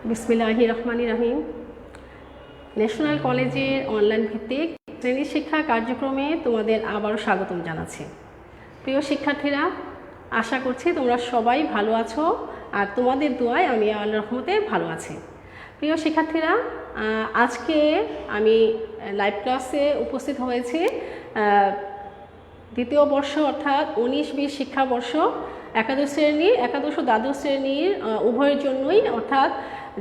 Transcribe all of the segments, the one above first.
বিসমিল্লাহির রহমানির রহিম। ন্যাশনাল কলেজের অনলাইন ভিত্তিক শ্রেণী শিক্ষা কার্যক্রমে তোমাদের আবারও স্বাগতম জানাচ্ছি। প্রিয় শিক্ষার্থীরা, আশা করছি তোমরা সবাই ভালো আছো আর তোমাদের দোয়ায় আমি আল্লাহর রহমতে ভালো আছি। প্রিয় শিক্ষার্থীরা, আজকে আমি লাইভ ক্লাসে উপস্থিত হয়েছি দ্বিতীয় বর্ষ অর্থাৎ 19-20 শিক্ষাবর্ষ একাদশ ও দ্বাদশ শ্রেণীর উভয়ের জন্যই, অর্থাৎ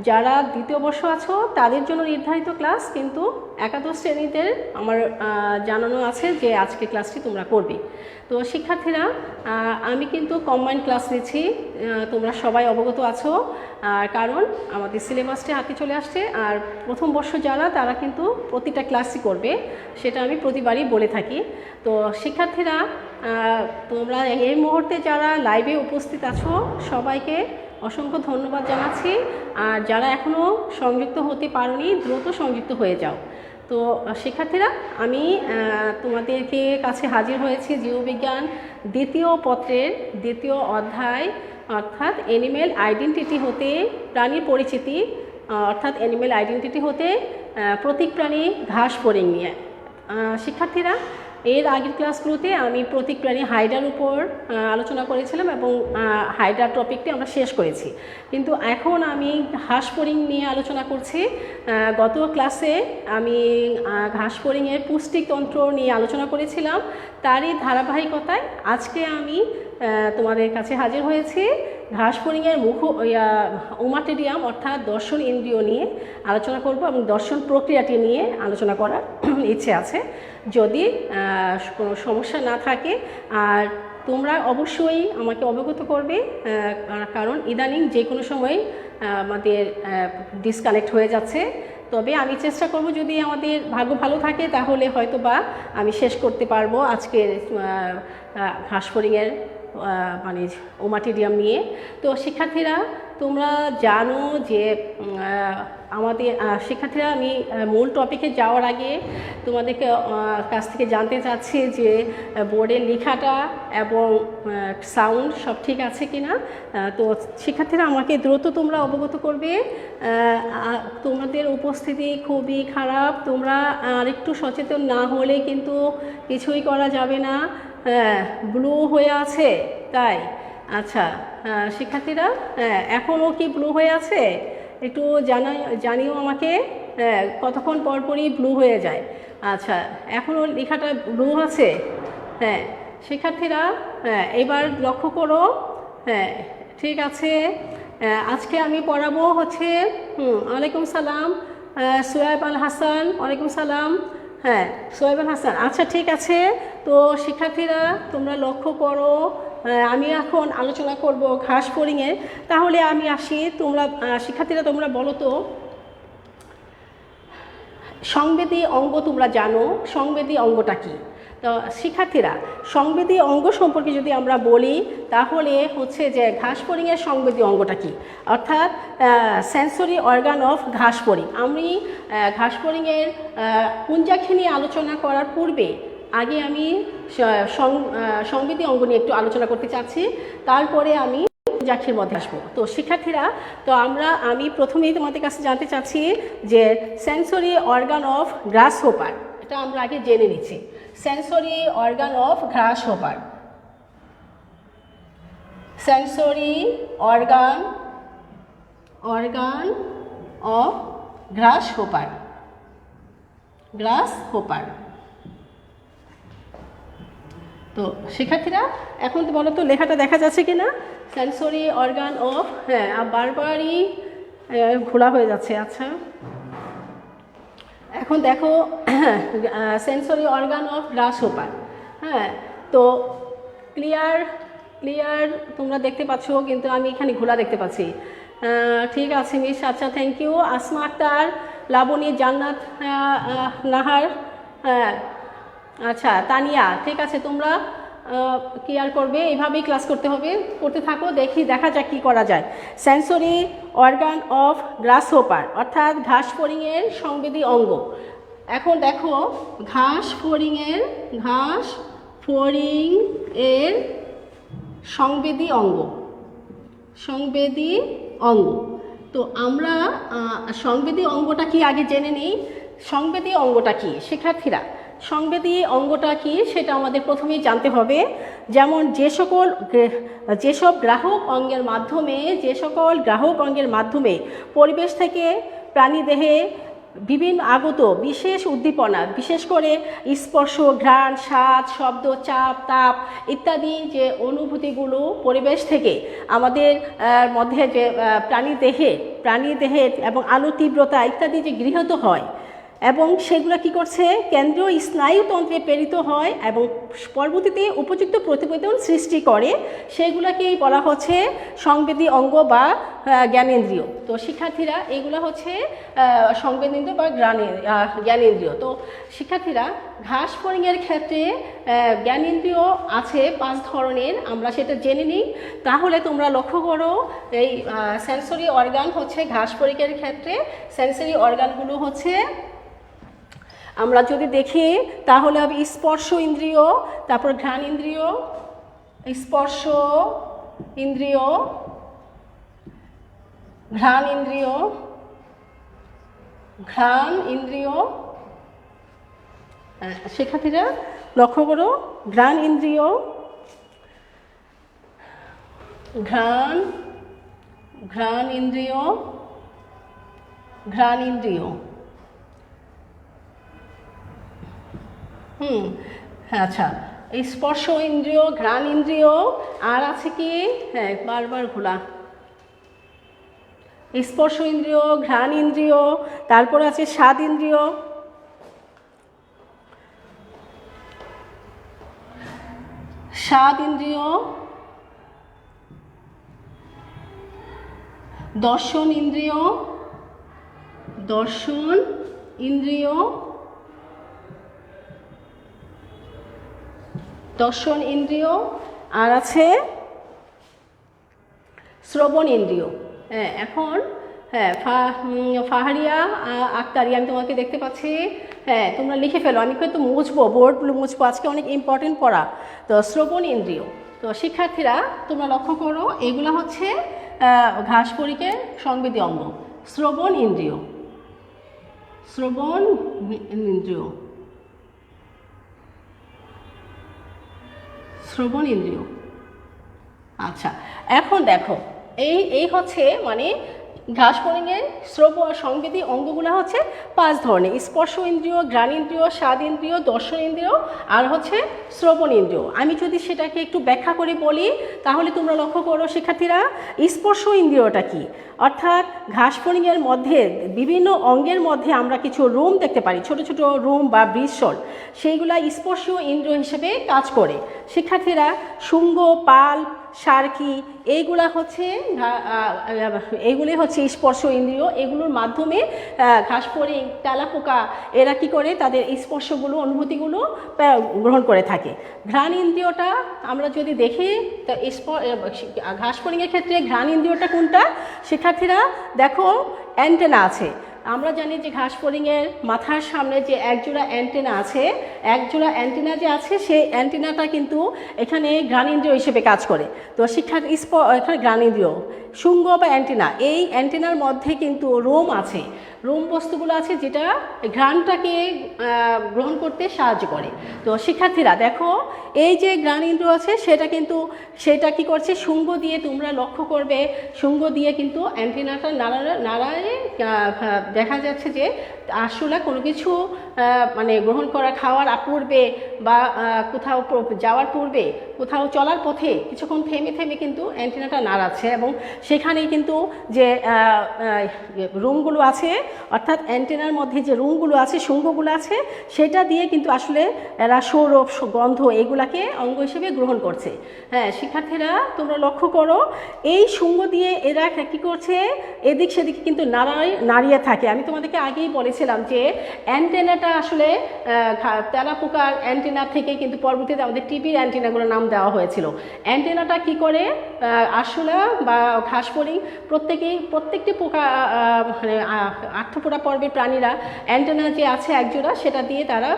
যারা দ্বিতীয় বর্ষ আছো তাদের জন্য নির্ধারিত ক্লাস, কিন্তু একাদশ শ্রেণীদের আমার জানানো আছে যে আজকে ক্লাসটি তোমরা করবে। তো শিক্ষার্থীরা, আমি কিন্তু কম্বাইন্ড ক্লাস নিচ্ছি, তোমরা সবাই অবগত আছো, কারণ আমাদের সিলেবাসটি হাতে চলে আসছে। আর প্রথম বর্ষ যারা, তারা কিন্তু প্রতিটা ক্লাসই করবে, সেটা আমি প্রতিবারই বলে থাকি। তো শিক্ষার্থীরা, তোমরা এই মুহূর্তে যারা লাইভে উপস্থিত আছো সবাইকে অসংখ্য ধন্যবাদ জানাচ্ছি। আর যারা এখনও সংযুক্ত হতে পারোনি, দ্রুত সংযুক্ত হয়ে যাও। তো শিক্ষার্থীরা, আমি তোমাদেরকে কাছে হাজির হয়েছি জীববিজ্ঞান দ্বিতীয় পত্রের দ্বিতীয় অধ্যায়, অর্থাৎ অ্যানিম্যাল আইডেন্টিটি হতে প্রাণীর পরিচিতি, অর্থাৎ অ্যানিম্যাল আইডেন্টিটি হতে প্রতীক প্রাণী ঘাস ফড়িং নিয়ে। শিক্ষার্থীরা, এর আগের ক্লাসগুলোতে আমি প্রতীক প্রাণী হাইডার উপর আলোচনা করেছিলাম এবং হাইডার টপিকটি আমরা শেষ করেছি, কিন্তু এখন আমি ঘাস ফড়িং নিয়ে আলোচনা করছি। গত ক্লাসে আমি ঘাস ফড়িংয়ের পুষ্টিতন্ত্র নিয়ে আলোচনা করেছিলাম, তারই ধারাবাহিকতায় আজকে আমি তোমাদের কাছে হাজির হয়েছি ঘাস ফড়িংয়ের ওমাটিডিয়াম অর্থাৎ দর্শন ইন্দ্রিয় নিয়ে আলোচনা করব এবং দর্শন প্রক্রিয়াটি নিয়ে আলোচনা করার ইচ্ছে আছে, যদি কোনো সমস্যা না থাকে। আর তোমরা অবশ্যই আমাকে অবগত করবে, কারণ ইদানিং যে কোনো সময় আমাদের ডিসকানেক্ট হয়ে যাচ্ছে। তবে আমি চেষ্টা করব, যদি আমাদের ভাগ্য ভালো থাকে তাহলে হয়তো বা আমি শেষ করতে পারবো আজকের ঘাস ফড়িংয়ের মানে ওমাটিডিয়াম নিয়ে। তো শিক্ষার্থীরা, তোমরা জানো যে আমাদের শিক্ষার্থীরা, আমি মূল টপিকে যাওয়ার আগে তোমাদেরকে কাছ থেকে জানতে চাচ্ছি যে বোর্ডের লেখাটা এবং সাউন্ড সব ঠিক আছে কি না। তো শিক্ষার্থীরা, আমাকে দ্রুত তোমরা অবগত করবে। তোমাদের উপস্থিতি খুবই খারাপ, তোমরা আরেকটু সচেতন না হলে কিন্তু কিছুই করা যাবে না। ব্লু হয়ে আছে তাই? আচ্ছা শিক্ষার্থীরা, এখনও কি ব্লু হয়ে আছে? একটু জানিও আমাকে, কতক্ষণ পরপরই ব্লু হয়ে যায়। আচ্ছা, এখনও লেখাটা ব্লু আছে? হ্যাঁ শিক্ষার্থীরা, এবার লক্ষ্য করো। ঠিক আছে, আজকে আমি পড়াবো হচ্ছে ওয়ালাইকুম সালাম সোয়েব আল হাসান। ওয়ালাইকুম সালাম। হ্যাঁ সোয়েব আল হাসান। আচ্ছা ঠিক আছে। তো শিক্ষার্থীরা, তোমরা লক্ষ্য করো, আমি এখন আলোচনা করব ঘাস ফড়িংয়ের। তাহলে আমি আসি, তোমরা শিক্ষার্থীরা তোমরা বলো তো, সংবেদী অঙ্গ তোমরা জানো, সংবেদী অঙ্গটা কি? তো শিক্ষার্থীরা, সংবেদী অঙ্গ সম্পর্কে যদি আমরা বলি তাহলে হচ্ছে যে ঘাস ফড়িংয়ের সংবেদী অঙ্গটা কি, অর্থাৎ সেন্সরি অর্গান অফ ঘাস ফড়িং। আমি ঘাস ফড়িংয়ের পুঞ্জাক্ষী নিয়ে আলোচনা করার পূর্বে আগে আমি সংবেদী অঙ্গ নিয়ে একটু আলোচনা করতে চাচ্ছি, তারপরে আমি পুঞ্জাক্ষীর মধ্যে আসবো। তো শিক্ষার্থীরা, তো আমি প্রথমেই তোমাদের কাছে জানতে চাচ্ছি যে sensory organ of glass hopper, এটা আমরা আগে জেনে নিচ্ছি। Sensory organ of glass hopper, sensory organ of glass hopper. তো শিক্ষার্থীরা, এখন তো বলো তো লেখাটা দেখা যাচ্ছে কি না? সেন্সরি অর্গান অফ, বারবারই ঘোলা হয়ে যাচ্ছে। আচ্ছা, এখন দেখো sensory organ of glass hopper. তো ক্লিয়ার তোমরা দেখতে পাচ্ছ, কিন্তু আমি এখানে ঘোলা দেখতে পাচ্ছি। ঠিক আছে মিস, আচ্ছা থ্যাংক ইউ। আসমা আক্তার, লাবণী, জান্নাত, নাহার, আচ্ছা তানিয়া, ঠিক আছে। তোমরা ক্লিয়ার করবে, এইভাবেই ক্লাস করতে থাকো, দেখা যাক কী করা যায়। Sensory organ of glass hopper অর্থাৎ ঘাস ফড়িংয়ের সংবেদী অঙ্গ। এখন দেখো ঘাস ফড়িংয়ের সংবেদী অঙ্গ। তো আমরা সংবেদী অঙ্গটা কি আগে জেনে নিই। সংবেদী অঙ্গটা কি শিক্ষার্থীরা? সংবেদী অঙ্গটা কি সেটা আমাদের প্রথমেই জানতে হবে। যেমন যেসব গ্রাহক অঙ্গের মাধ্যমে পরিবেশ থেকে প্রাণীদেহে বিভিন্ন আগত বিশেষ উদ্দীপনা, বিশেষ করে স্পর্শ, ঘ্রাণ, স্বাদ, শব্দ, চাপ, তাপ ইত্যাদি যে অনুভূতিগুলো পরিবেশ থেকে আমাদের মধ্যে যে প্রাণীদেহের এবং আলোর তীব্রতা ইত্যাদি যে গৃহীত হয় এবং সেগুলো কি করছে কেন্দ্রীয় স্নায়ুতন্ত্রে প্রেরিত হয় এবং পরবর্তীতে উপযুক্ত প্রতিবেদন সৃষ্টি করে, সেগুলোকেই বলা হচ্ছে সংবেদী অঙ্গ বা জ্ঞানেন্দ্রিয়। তো শিক্ষার্থীরা এগুলো হচ্ছে সংবেদনেন্দ্রিয় বা জ্ঞানেন্দ্রিয়। তো শিক্ষার্থীরা ঘাস ফড়িংয়ের ক্ষেত্রে জ্ঞানেন্দ্রিয় আছে 5 ধরনের, আমরা সেটা জেনে নিই। তাহলে তোমরা লক্ষ্য করো এই সেন্সরি অর্গান হচ্ছে ঘাস ফড়িংয়ের ক্ষেত্রে সেন্সরি অর্গানগুলো হচ্ছে, আমরা যদি দেখি তাহলে হবে স্পর্শ ইন্দ্রিয়, তারপর ঘ্রাণ ইন্দ্রিয়, স্পর্শ ইন্দ্রিয়, ঘ্রাণ ইন্দ্রিয়, শিক্ষার্থীরা লক্ষ্য করো ঘ্রাণ ইন্দ্রিয়, ঘ্রাণ ইন্দ্রিয়। আচ্ছা, এই স্পর্শ ইন্দ্রিয়, ঘ্রাণ ইন্দ্রিয়, আর আছে কি, হ্যাঁ বারবার ভোলা, স্পর্শ ইন্দ্রিয়, ঘ্রাণ ইন্দ্রিয়, তারপর আছে স্বাদ ইন্দ্রিয়, দর্শন ইন্দ্রিয়, আর আছে শ্রবণ ইন্দ্রিয়। হ্যাঁ, এখন ফাহারিয়া আক্তারি আমি তোমাকে দেখতে পাচ্ছি, হ্যাঁ তোমরা লিখে ফেলো, আমি কিন্তু মুছবো, বোর্ডগুলো মুছবো, আজকে অনেক ইম্পর্টেন্ট পড়া। তো শ্রবণ ইন্দ্রিয়। তো শিক্ষার্থীরা তোমরা লক্ষ্য করো এগুলো হচ্ছে ঘাস ফড়িংয়ের সংবেদী অঙ্গ। শ্রবণ ইন্দ্রিয়, আচ্ছা, এখন দেখো এই হচ্ছে মানে ঘাস ফড়িংয়ের সংবেদী অঙ্গগুলো হচ্ছে 5 ধরনের: স্পর্শ ইন্দ্রিয়, ঘ্রাণ ইন্দ্রিয়, স্বাদ ইন্দ্রিয়, দর্শন ইন্দ্রিয়, আর হচ্ছে শ্রবণ ইন্দ্রিয়। আমি যদি সেটাকে একটু ব্যাখ্যা করে বলি তাহলে তোমরা লক্ষ্য করো শিক্ষার্থীরা, স্পর্শ ইন্দ্রিয়টা কি, অর্থাৎ ঘাস ফড়িংয়ের মধ্যে বিভিন্ন অঙ্গের মধ্যে আমরা কিছু রোম দেখতে পারি, ছোট ছোট রোম বা বৃষণ, সেইগুলা স্পর্শীয় ইন্দ্রিয় হিসেবে কাজ করে। শিক্ষার্থীরা শুঙ্গ, পাল, সার্কি এইগুলি হচ্ছে স্পর্শ ইন্দ্রিয়। এগুলোর মাধ্যমে ঘাস ফড়িং, তেলাপোকা এরা কি করে তাদের স্পর্শগুলো, অনুভূতিগুলো গ্রহণ করে থাকে। ঘ্রাণ ইন্দ্রিয়টা আমরা যদি দেখি তো ঘাস ফড়িংয়ের ক্ষেত্রে ঘ্রাণ ইন্দ্রিয়টা কোনটা শিক্ষার্থীরা? দেখো অ্যান্টেনা আছে। আমরা জানি যে ঘাস ফড়িংয়ের মাথার সামনে যে একজোড়া অ্যান্টেনা আছে, অ্যান্টেনা যে আছে সেই অ্যান্টেনাটা কিন্তু এখানে ঘ্রাণেন্দ্রিয় হিসেবে কাজ করে। তো এখানে ঘ্রাণেন্দ্রিয়, শুঙ্গ বা অ্যান্টেনা, এই অ্যান্টেনার মধ্যে কিন্তু রোম আছে, রোম বস্তুগুলো আছে যেটা ঘ্রাণটাকে গ্রহণ করতে সাহায্য করে। তো শিক্ষার্থীরা দেখো এই যে ঘ্রাণেন্দ্রিয় আছে সেটা কি করছে, শুঙ্গ দিয়ে, তোমরা লক্ষ্য করবে শুঙ্গ দিয়ে কিন্তু অ্যান্টেনাটা নাড়ায় দেখা যাচ্ছে যে আসলে কোনো কিছু মানে গ্রহণ করা, খাওয়ার পূর্বে বা কোথাও যাওয়ার পূর্বে, কোথাও চলার পথে কিছুক্ষণ থেমে কিন্তু অ্যান্টেনাটা নাড়াচ্ছে এবং সেখানেই কিন্তু যে রুমগুলো আছে, অর্থাৎ অ্যান্টেনার মধ্যে যে রুমগুলো আছে, শুঙ্গগুলো আছে, সেটা দিয়ে কিন্তু আসলে এরা সৌরভ, গন্ধ এগুলাকে অঙ্গ হিসেবে গ্রহণ করছে। হ্যাঁ শিক্ষার্থীরা তোমরা লক্ষ্য করো এই শুঙ্গ দিয়ে এরা কী করছে, এদিক সেদিকে কিন্তু নাড়িয়ে থাকে। আমি তোমাদেরকে আগেই বলেছিলাম যে অ্যান্টেনাটা আসলে তেলাপোকার অ্যান্টেনা থেকে কিন্তু পরবর্তীতে আমাদের টিভির অ্যান্টেনাগুলোর নাম দেওয়া হয়েছিল। অ্যান্টেনাটা কি করে, আরশোলা বা ঘাস ফড়িং প্রত্যেকটি পোকা মানে আর্থ্রোপোডা পর্বের প্রাণীরা অ্যান্টেনা যে আছে একজোড়া, সেটা দিয়ে তারা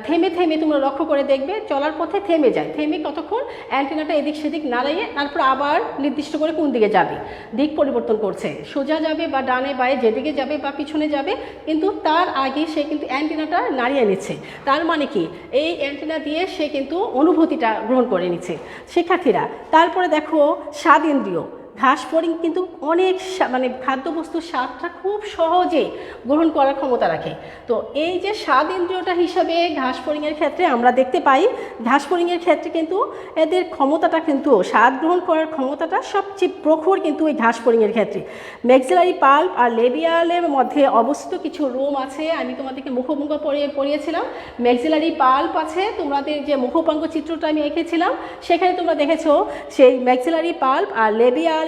থেমে থেমে, তোমরা লক্ষ্য করে দেখবে চলার পথে থেমে যায়, থেমে কতক্ষণ অ্যান্টেনাটা এদিক সেদিক নাড়াইয়ে তারপর আবার নির্দিষ্ট করে কোন দিকে যাবে দিক পরিবর্তন করছে, সোজা যাবে বা ডানে বায়ে যেদিকে যাবে বা পিছনে যাবে, কিন্তু তার আগে সে কিন্তু অ্যান্টেনাটা নাড়িয়ে নিচ্ছে। তার মানে কি, এই অ্যান্টেনা দিয়ে সে কিন্তু অনুভূতিটা গ্রহণ করে নিচ্ছে। শিক্ষার্থীরা তারপরে দেখো স্বাদ ইন্দ্রিয়। ঘাস ফড়িং কিন্তু অনেক মানে খাদ্যবস্তুর স্বাদটা খুব সহজে গ্রহণ করার ক্ষমতা রাখে। তো এই যে স্বাদ ইন্দ্রিয়টা হিসাবে ঘাস ফড়িংয়ের ক্ষেত্রে আমরা দেখতে পাই, ঘাস ফড়িংয়ের ক্ষেত্রে কিন্তু এদের ক্ষমতাটা কিন্তু স্বাদ গ্রহণ করার ক্ষমতাটা সবচেয়ে প্রখর কিন্তু এই ঘাস ফড়িংয়ের ক্ষেত্রে। ম্যাক্সিলারি পাল্প আর লেবিয়ালের মধ্যে অবস্থিত কিছু রোম আছে, আমি তোমাদেরকে মুখভঙ্গ পড়িয়েছিলাম। ম্যাক্সিলারি পাল্প আছে, তোমাদের যে মুখভঙ্গ চিত্রটা আমি এঁকেছিলাম সেখানে তোমরা দেখেছো সেই ম্যাক্সিলারি পাল্প আর লেবিয়াম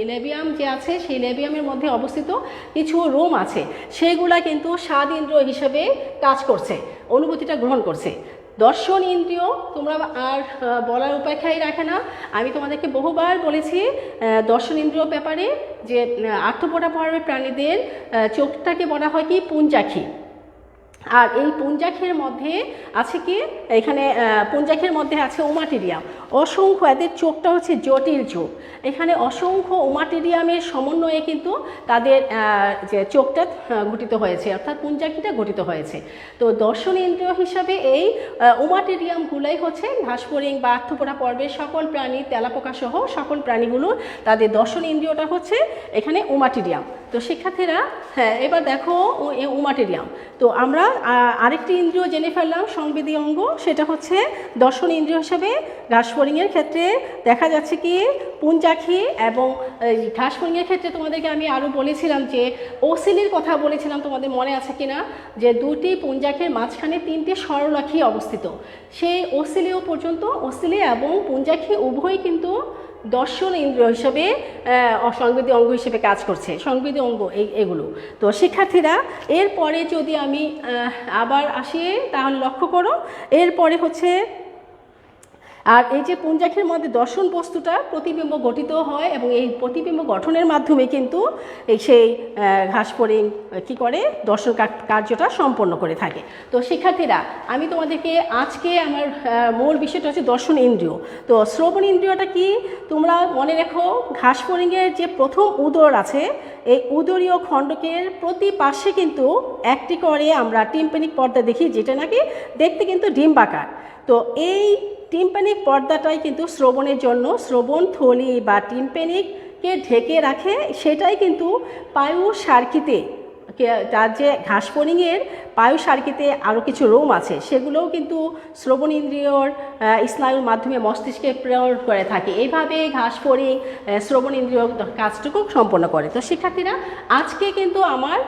লেবিয়াম যে আছে সেই লেবিয়ামের মধ্যে অবস্থিত কিছু রোম আছে, সেইগুলা কিন্তু স্বাদ ইন্দ্রিয় হিসেবে কাজ করছে, অনুভূতিটা গ্রহণ করছে। দর্শন ইন্দ্রিয় তোমরা আর বলার অপেক্ষাই রাখে না, আমি তোমাদেরকে বহুবার বলেছি দর্শন ইন্দ্রিয় ব্যাপারে, যে আর্থ্রোপোডা পর্বের প্রাণীদের চোখটাকে বলা হয় কি পুঞ্জাক্ষী। আর এই পুঞ্জাক্ষের মধ্যে আছে কি, এখানে পুঞ্জাক্ষের মধ্যে আছে ওমাটিরিয়াম। অসংখ্য, এদের চোখটা হচ্ছে জটিল চোখ, এখানে অসংখ্য ওমাটিরিয়ামের সমন্বয়ে কিন্তু তাদের যে চোখটা গঠিত হয়েছে, অর্থাৎ পুঞ্জাক্ষীটা গঠিত হয়েছে। তো দর্শন ইন্দ্রিয় হিসাবে এই ওমাটিরিয়ামগুলাই হচ্ছে ঘাস ফড়িং বা আর্থ্রোপোডা পর্বের সকল প্রাণী, তেলাপোকা সহ সকল প্রাণীগুলোর তাদের দর্শন ইন্দ্রিয়টা হচ্ছে এখানে ওমাটিরিয়াম। তো শিক্ষার্থীরা হ্যাঁ, এবার দেখো ওমাটিরিয়াম। তো আমরা আরেকটি ইন্দ্রিয় জেনে ফেললাম সংবেদী অঙ্গ, সেটা হচ্ছে দর্শন ইন্দ্রিয় হিসেবে ঘাস ফড়িংয়ের ক্ষেত্রে দেখা যাচ্ছে কি পুঞ্জাক্ষী। এবং ঘাস ফড়িংয়ের ক্ষেত্রে তোমাদেরকে আমি আরও বলেছিলাম যে ওসিলির কথা বলেছিলাম, তোমাদের মনে আছে কিনা, যে দুটি পুঞ্জাক্ষীর মাঝখানে তিনটি সরলাখী অবস্থিত, সেই ওসিলিও পর্যন্ত ওসিলি এবং পুঞ্জাক্ষী উভয়ই কিন্তু দর্শন ইন্দ্রিয় হিসেবে সংবেদী অঙ্গ হিসেবে কাজ করছে, সংবেদী অঙ্গ এগুলো। তো শিক্ষার্থীরা এরপরে যদি আমি আবার আসি তাহলে লক্ষ্য করো, এরপরে হচ্ছে আর এই যে পুঞ্জাক্ষীর মধ্যে দর্শন বস্তুটা প্রতিবিম্ব গঠিত হয় এবং এই প্রতিবিম্ব গঠনের মাধ্যমে কিন্তু সেই ঘাস ফড়িং কী করে দর্শন কার্যটা সম্পন্ন করে থাকে। তো শিক্ষার্থীরা আমি তোমাদেরকে আজকে আমার মূল বিষয়টা হচ্ছে দর্শন ইন্দ্রিয়। তো শ্রবণ ইন্দ্রিয়টা কি তোমরা মনে রেখো, ঘাস ফড়িংয়ের যে প্রথম উদর আছে, এই উদরীয় খণ্ডকের প্রতি পাশে কিন্তু একটি করে আমরা টিম্প্যানিক পর্দা দেখি, যেটা নাকি দেখতে কিন্তু ডিম্বাকার। তো এই টিম্প্যানিক পর্দাটাই কিন্তু শ্রবণের জন্য শ্রবণ থলি বা টিম্প্যানিককে ঢেকে রাখে, সেটাই কিন্তু পায়ু সার্কিতে, তার যে ঘাস ফড়িংয়ের পায়ু সার্কিতে আরও কিছু রোম আছে, সেগুলোও কিন্তু শ্রবণ ইন্দ্রিয়র স্নায়ুর মাধ্যমে মস্তিষ্কে প্রেরণ করে থাকে। এইভাবে ঘাস ফড়িং শ্রবণ ইন্দ্রিয় কাজটুকু সম্পন্ন করে। তো শিক্ষার্থীরা আজকে কিন্তু আমার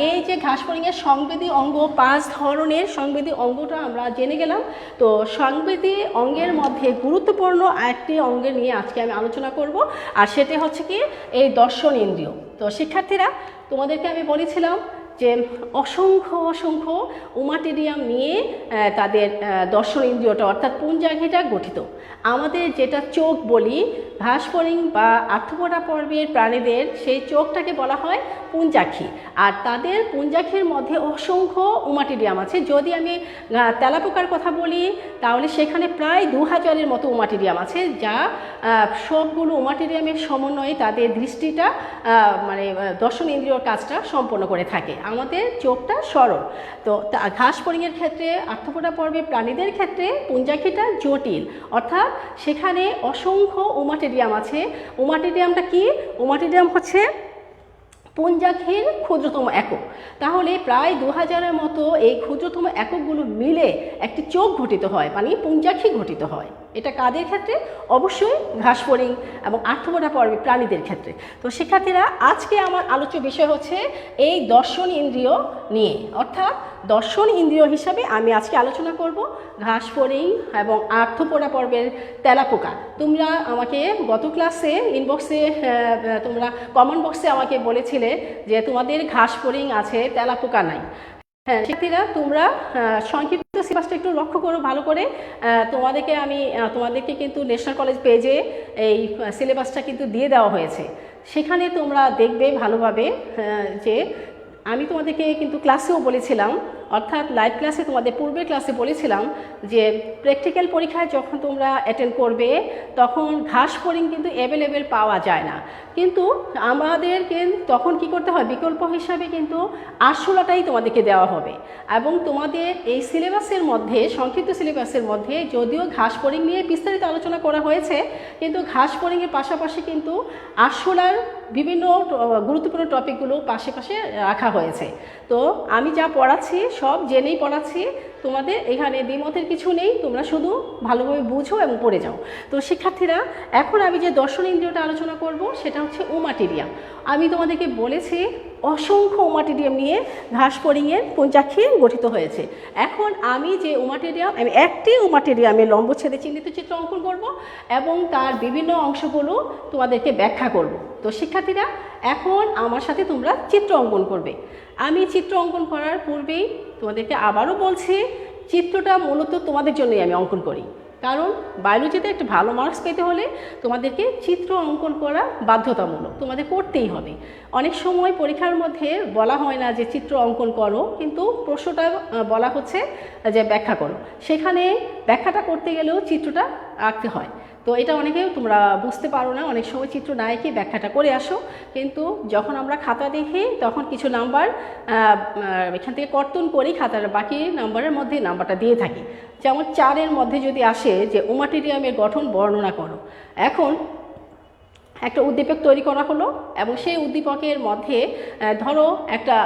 এই যে ঘাস ফড়িংয়ের সংবেদী অঙ্গ, 5 ধরনের সংবেদী অঙ্গটা আমরা জেনে গেলাম। তো সংবেদী অঙ্গের মধ্যে গুরুত্বপূর্ণ একটি অঙ্গে নিয়ে আজকে আমি আলোচনা করব, আর সেটি হচ্ছে কি এই দর্শন ইন্দ্রিয়। তো শিক্ষার্থীরা তোমাদেরকে আমি বলেছিলাম যে অসংখ্য ওমাটিরিয়াম নিয়ে তাদের দর্শন ইন্দ্রিয়টা অর্থাৎ পুঞ্জাক্ষীটা গঠিত। আমাদের যেটা চোখ বলি ঘাস ফড়িং বা আর্থ্রোপোডা পর্বের প্রাণীদের, সেই চোখটাকে বলা হয় পুঞ্জাক্ষী, আর তাদের পুঞ্জাক্ষীর মধ্যে অসংখ্য ওমাটিরিয়াম আছে। যদি আমি তেলাপোকার কথা বলি তাহলে সেখানে প্রায় 2000-এর মতো ওমাটিরিয়াম আছে, যা সবগুলো ওমাটিরিয়ামের সমন্বয়ে তাদের দৃষ্টিটা মানে দর্শন ইন্দ্রিয়র কাজটা সম্পন্ন করে থাকে। আমাদের চোখটা সরল। তো ঘাস ফড়িংয়ের ক্ষেত্রে, আর্থ্রোপোডা পর্বের প্রাণীদের ক্ষেত্রে পুঞ্জাক্ষীটা জটিল, অর্থাৎ সেখানে অসংখ্য ওমাটিরিয়াম আছে। ওমাটিরিয়ামটা কি? ওমাটিরিয়াম হচ্ছে পুঞ্জাক্ষীর ক্ষুদ্রতম একক। তাহলে প্রায় 2000-এর মতো এই ক্ষুদ্রতম এককগুলো মিলে একটি চোখ গঠিত হয়, মানে পুঞ্জাক্ষী গঠিত হয়। এটা কাদের ক্ষেত্রে? অবশ্যই ঘাস ফড়িং এবং আর্থ্রোপোডা পর্বের প্রাণীদের ক্ষেত্রে। তো শিক্ষার্থীরা আজকে আমার আলোচ্য বিষয় হচ্ছে এই দর্শন ইন্দ্রিয় নিয়ে, অর্থাৎ দর্শন ইন্দ্রিয় হিসাবে আমি আজকে আলোচনা করব ঘাস ফড়িং এবং আর্থ্রোপোডা পর্বের তেলাপোকা। তোমরা আমাকে গত ক্লাসে ইনবক্সে, তোমরা কমেন্ট বক্সে আমাকে বলেছিলে যে তোমাদের ঘাস ফড়িং আছে, তেলাপোকা নাই। হ্যাঁ শিক্ষার্থীরা, তোমরা সংক্ষিপ্ত সিলেবাসটা একটু লক্ষ্য করো ভালো করে। তোমাদেরকে কিন্তু ন্যাশনাল কলেজ পেজে এই সিলেবাসটা কিন্তু দিয়ে দেওয়া হয়েছে, সেখানে তোমরা দেখবে ভালোভাবে যে আমি তোমাদেরকে কিন্তু ক্লাসেও বলেছিলাম, অর্থাৎ লাইভ ক্লাসে তোমাদের পূর্বের ক্লাসে বলেছিলাম যে প্র্যাকটিক্যাল পরীক্ষায় যখন তোমরা অ্যাটেন্ড করবে তখন ঘাস ফড়িং কিন্তু অ্যাভেলেবেল পাওয়া যায় না, কিন্তু আমাদেরকে তখন কি করতে হয়, বিকল্প হিসাবে কিন্তু আরশোলাটাই তোমাদেরকে দেওয়া হবে। এবং তোমাদের এই সিলেবাসের মধ্যে, সংক্ষিপ্ত সিলেবাসের মধ্যে যদিও ঘাস ফড়িং নিয়ে বিস্তারিত আলোচনা করা হয়েছে, কিন্তু ঘাস ফড়িংয়ের পাশাপাশি কিন্তু আরশোলার বিভিন্ন গুরুত্বপূর্ণ টপিকগুলো পাশে পাশে রাখা হয়েছে। তো আমি যা পড়াচ্ছি সব জেনেই পড়াচ্ছি, তোমাদের এখানে দ্বিমতের কিছু নেই, তোমরা শুধু ভালোভাবে বুঝো এবং পড়ে যাও। তো শিক্ষার্থীরা, এখন আমি যে দর্শন ইন্দ্রিয়টা আলোচনা করব সেটা হচ্ছে ওমাটিরিয়াম। আমি তোমাদেরকে বলেছি অসংখ্য ওমাটিরিয়াম নিয়ে ঘাস ফড়িংয়ের পঞ্চাক্ষী গঠিত হয়েছে। এখন আমি যে আমি একটি ওমাটিরিয়ামের লম্বচ্ছেদে চিহ্নিত চিত্র অঙ্কন করব এবং তার বিভিন্ন অংশগুলো তোমাদেরকে ব্যাখ্যা করব। তো শিক্ষার্থীরা, এখন আমার সাথে তোমরা চিত্র অঙ্কন করবে। আমি চিত্র অঙ্কন করার পূর্বেই তোমাদেরকে আবারও বলছি, চিত্রটা মূলত তোমাদের জন্যই আমি অঙ্কন করি, কারণ বায়োলজিতে একটা ভালো মার্কস পেতে হলে তোমাদেরকে চিত্র অঙ্কন করা বাধ্যতামূলক, তোমাদের করতেই হবে। অনেক সময় পরীক্ষার মধ্যে বলা হয় না যে চিত্র অঙ্কন করো, কিন্তু প্রশ্নটা বলা হচ্ছে যে ব্যাখ্যা করো, সেখানে ব্যাখ্যাটা করতে গেলেও চিত্রটা আঁকতে হয়। তো এটা অনেকেও তোমরা বুঝতে পারো না, অনেক সময় চিত্র না এঁকে ব্যাখ্যাটা করে আসো, কিন্তু যখন আমরা খাতা দেখি তখন কিছু নাম্বার এখান থেকে কর্তন করি, খাতার বাকি নাম্বারের মধ্যে নাম্বারটা দিয়ে থাকি। যেমন 4-এর মধ্যে যদি আসে যে ওমাটিরিয়ামের গঠন বর্ণনা করো, এখন একটা উদ্দীপক তৈরি করা হলো এবং সেই উদ্দীপকের মধ্যে ধরো একটা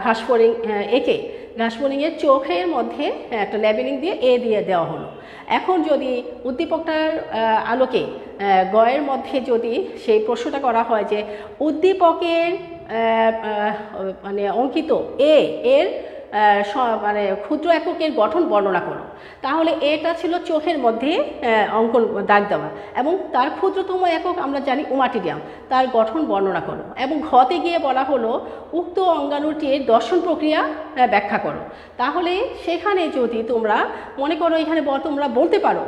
ঘাস ফড়িং এঁকে ঘাস ফড়িংয়ের চোখের মধ্যে একটা লেবেলিং দিয়ে দিয়ে দেওয়া হলো। এখন যদি উদ্দীপকটার আলোকে গয়ের মধ্যে যদি সেই প্রশ্নটা করা হয় যে উদ্দীপকের মানে অঙ্কিত এর মানে ক্ষুদ্র এককের গঠন বর্ণনা করো, তাহলে এটা ছিল চোখের মধ্যে অঙ্কন দাগ দেওয়া এবং তার ক্ষুদ্রতম একক আমরা জানি ওমাটিরিয়াম, তার গঠন বর্ণনা করো। এবং ঘতে গিয়ে বলা হলো উক্ত অঙ্গাণুটির দর্শন প্রক্রিয়া ব্যাখ্যা করো। তাহলে সেখানে যদি তোমরা মনে করো, এখানে তোমরা বলতে পারো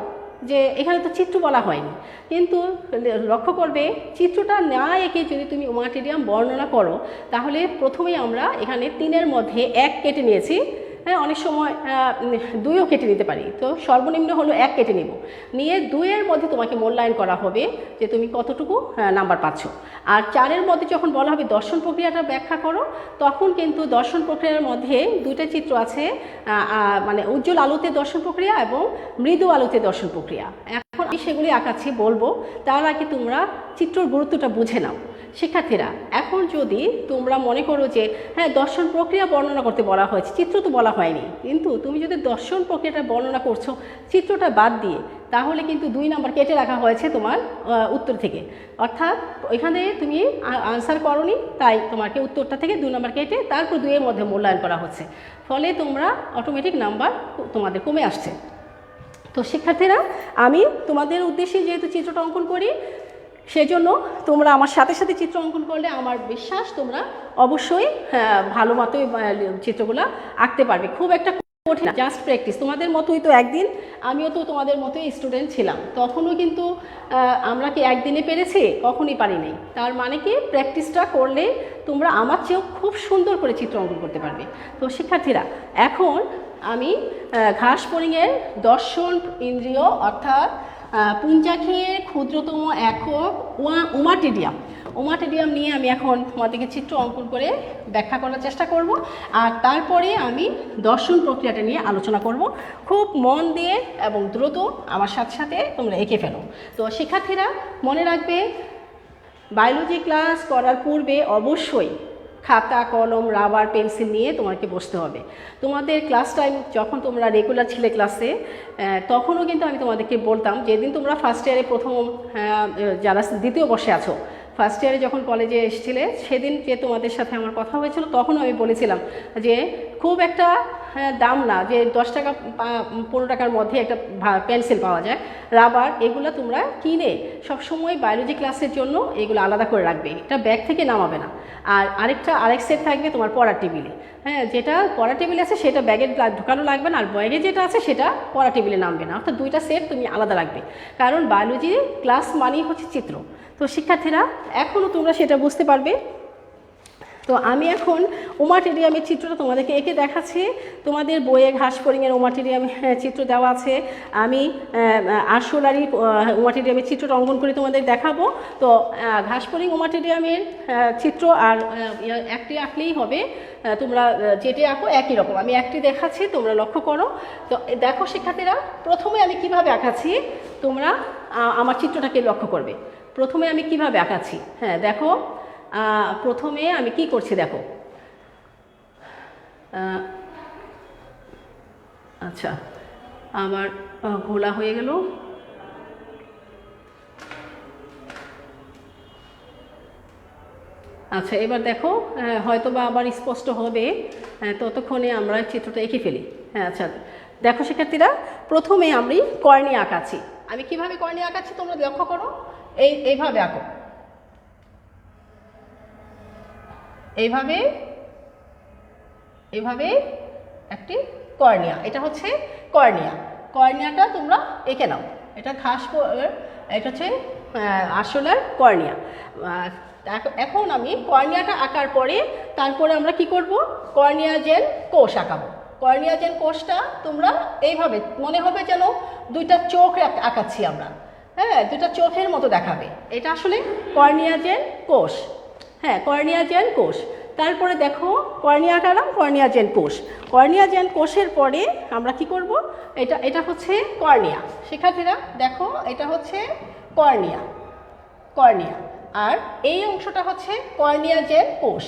যে এখানে তো চিত্র বলা হয়নি, কিন্তু লক্ষ্য করবে চিত্রটা না এঁকে যদি তুমি ওমাটিরিয়াম বর্ণনা করো, তাহলে প্রথমেই আমরা এখানে 3-এর মধ্যে 1 কেটে নিয়েছি, হ্যাঁ, অনেক সময় 2ও কেটে নিতে পারি, তো সর্বনিম্ন হলো 1 কেটে নিব, নিয়ে 2-এর মধ্যে তোমাকে মূল্যায়ন করা হবে যে তুমি কতটুকু নাম্বার পাচ্ছ। আর 4-এর মধ্যে যখন বলা হবে দর্শন প্রক্রিয়াটা ব্যাখ্যা করো, তখন কিন্তু দর্শন প্রক্রিয়ার মধ্যে 2টা চিত্র আছে, মানে উজ্জ্বল আলোতে দর্শন প্রক্রিয়া এবং মৃদু আলোতে দর্শন প্রক্রিয়া। এখন আমি সেগুলি আঁকাচ্ছি, বলবো, তার আগে তোমরা চিত্রর গুরুত্বটা বুঝে নাও। শিক্ষার্থীরা, এখন যদি তোমরা মনে করো যে হ্যাঁ দর্শন প্রক্রিয়া বর্ণনা করতে বলা হয়েছে, চিত্র তো বলা হয়নি, কিন্তু তুমি যদি দর্শন প্রক্রিয়াটা বর্ণনা করছো চিত্রটা বাদ দিয়ে, তাহলে কিন্তু 2 নাম্বার কেটে রাখা হয়েছে তোমার উত্তর থেকে, অর্থাৎ এখানে তুমি আনসার করোনি, তাই তোমাকে উত্তরটা থেকে 2 নাম্বার কেটে তারপর 2-এর মধ্যে মূল্যায়ন করা হচ্ছে, ফলে তোমরা অটোমেটিক নাম্বার তোমাদের কমে আসছে। তো শিক্ষার্থীরা, আমি তোমাদের উদ্দেশ্যে যেহেতু চিত্রটা অঙ্কন করি, সেজন্য তোমরা আমার সাথে সাথে চিত্র অঙ্কন করলে আমার বিশ্বাস তোমরা অবশ্যই ভালো মতোই চিত্রগুলো আঁকতে পারবে। খুব একটা কঠিন, জাস্ট প্র্যাকটিস। তোমাদের মতোই তো একদিন আমিও তো তোমাদের মতোই স্টুডেন্ট ছিলাম, তখনও কিন্তু আমরা কি একদিনে পেরেছি? কখনই পারি নাই। তার মানে কি, প্র্যাকটিসটা করলে তোমরা আমার চেয়েও খুব সুন্দর করে চিত্র অঙ্কন করতে পারবে। তো শিক্ষার্থীরা, এখন আমি ঘাস ফড়িংয়ের দর্শন ইন্দ্রিয় অর্থাৎ পুঞ্জাক্ষীর ক্ষুদ্রতম একক ওমাটিরিয়াম নিয়ে আমি এখন তোমাদেরকে চিত্র অঙ্কন করে ব্যাখ্যা করার চেষ্টা করব, আর তারপরে আমি দর্শন প্রক্রিয়াটা নিয়ে আলোচনা করব। খুব মন দিয়ে এবং দ্রুত আমার সাথে সাথে তোমরা এঁকে ফেলো। তো শিক্ষার্থীরা, মনে রাখবে, বায়োলজি ক্লাস করার পূর্বে অবশ্যই খাতা, কলম, রাবার, পেন্সিল নিয়ে তোমাকে বসতে হবে। তোমাদের ক্লাস টাইম যখন তোমরা রেগুলার ছিলে ক্লাসে, তখনও কিন্তু আমি তোমাদেরকে বলতাম, যেদিন তোমরা ফার্স্ট ইয়ারে প্রথম যারা দ্বিতীয় বর্ষে আছো ফার্স্ট ইয়ারে যখন কলেজে এসেছিলে সেদিন যে তোমাদের সাথে আমার কথা হয়েছিল তখন আমি বলেছিলাম যে খুব একটা দাম না, যে 10 টাকা 15 টাকার মধ্যে একটা পেন্সিল পাওয়া যায়, রাবার, এগুলো তোমরা কিনে সবসময় বায়োলজি ক্লাসের জন্য এগুলো আলাদা করে রাখবে, এটা ব্যাগ থেকে নামাবে না। আর আরেক সেট থাকবে তোমার পড়ার টেবিলে, হ্যাঁ, যেটা পড়ার টেবিলে আছে সেটা ব্যাগে ঢোকানো লাগবে না, আর ব্যাগে যেটা আছে সেটা পড়ার টেবিলে নামবে না, অর্থাৎ দুইটা সেট তুমি আলাদা রাখবে, কারণ বায়োলজি ক্লাস মানেই হচ্ছে চিত্র। তো শিক্ষার্থীরা এখনও তোমরা সেটা বুঝতে পারবে। তো আমি এখন ওমাটেরিয়ামের চিত্রটা তোমাদেরকে এঁকে দেখাচ্ছি। তোমাদের বইয়ে ঘাসফড়িংয়ের ওমাটেরিয়ামের চিত্র দেওয়া আছে, আমি আরশোলারই ওমাটেরিয়ামের চিত্রটা অঙ্কন করে তোমাদের দেখাবো। তো ঘাসফড়িং ওমাটেরিয়ামের চিত্র আর একটি আঁকলেই হবে, তোমরা যেটি আঁকো একই রকম। আমি একটি দেখাচ্ছি, তোমরা লক্ষ্য করো। তো দেখো শিক্ষার্থীরা, প্রথমে আমি কিভাবে আঁকাচ্ছি তোমরা আমার চিত্রটাকে লক্ষ্য করবে। প্রথমে আমি কিভাবে আঁকাচ্ছি, হ্যাঁ দেখো, প্রথমে আমি কি করছি দেখো, আচ্ছা আমার ঘোলা হয়ে গেল। আচ্ছা এবার দেখো, হয়তো বা আবার স্পষ্ট হবে, ততক্ষণে আমরা চিত্রটা এঁকে ফেলি। হ্যাঁ আচ্ছা দেখো শিক্ষার্থীরা, প্রথমে আমি কর্নিয়া আঁকাচ্ছি। আমি কিভাবে কর্নিয়া আঁকাচ্ছি তোমরা লক্ষ্য করো, এইভাবে আঁকো, এইভাবে এইভাবে একটি কর্নিয়া, এটা হচ্ছে কর্নিয়া। কর্নিয়াটা তোমরা এঁকে নাও, এটা এটা হচ্ছে আরশোলার কর্নিয়া। এখন আমি কর্নিয়াটা আঁকার পরে তারপরে আমরা কি করব, কর্নিয়া জেন কোষ আঁকাবো। কর্নিয়া জেন কোষটা তোমরা এইভাবে মনে হবে যেন দুইটা চোখ আঁকাচ্ছি আমরা, হ্যাঁ, দুইটা চোখের মতো দেখাবে, এটা আসলে কর্নিয়া জেন কোষ। হ্যাঁ, কর্নিয়া জেন কোষ। তারপরে দেখো কর্নিয়া আঁকালাম, কর্নিয়া জেন কোষ। কর্নিয়া জেন কোষের পরে আমরা কি করব, এটা হচ্ছে কর্নিয়া। শিক্ষার্থীরা দেখো, এটা হচ্ছে কর্নিয়া, কর্নিয়া, আর এই অংশটা হচ্ছে কর্নিয়া জেন কোষ,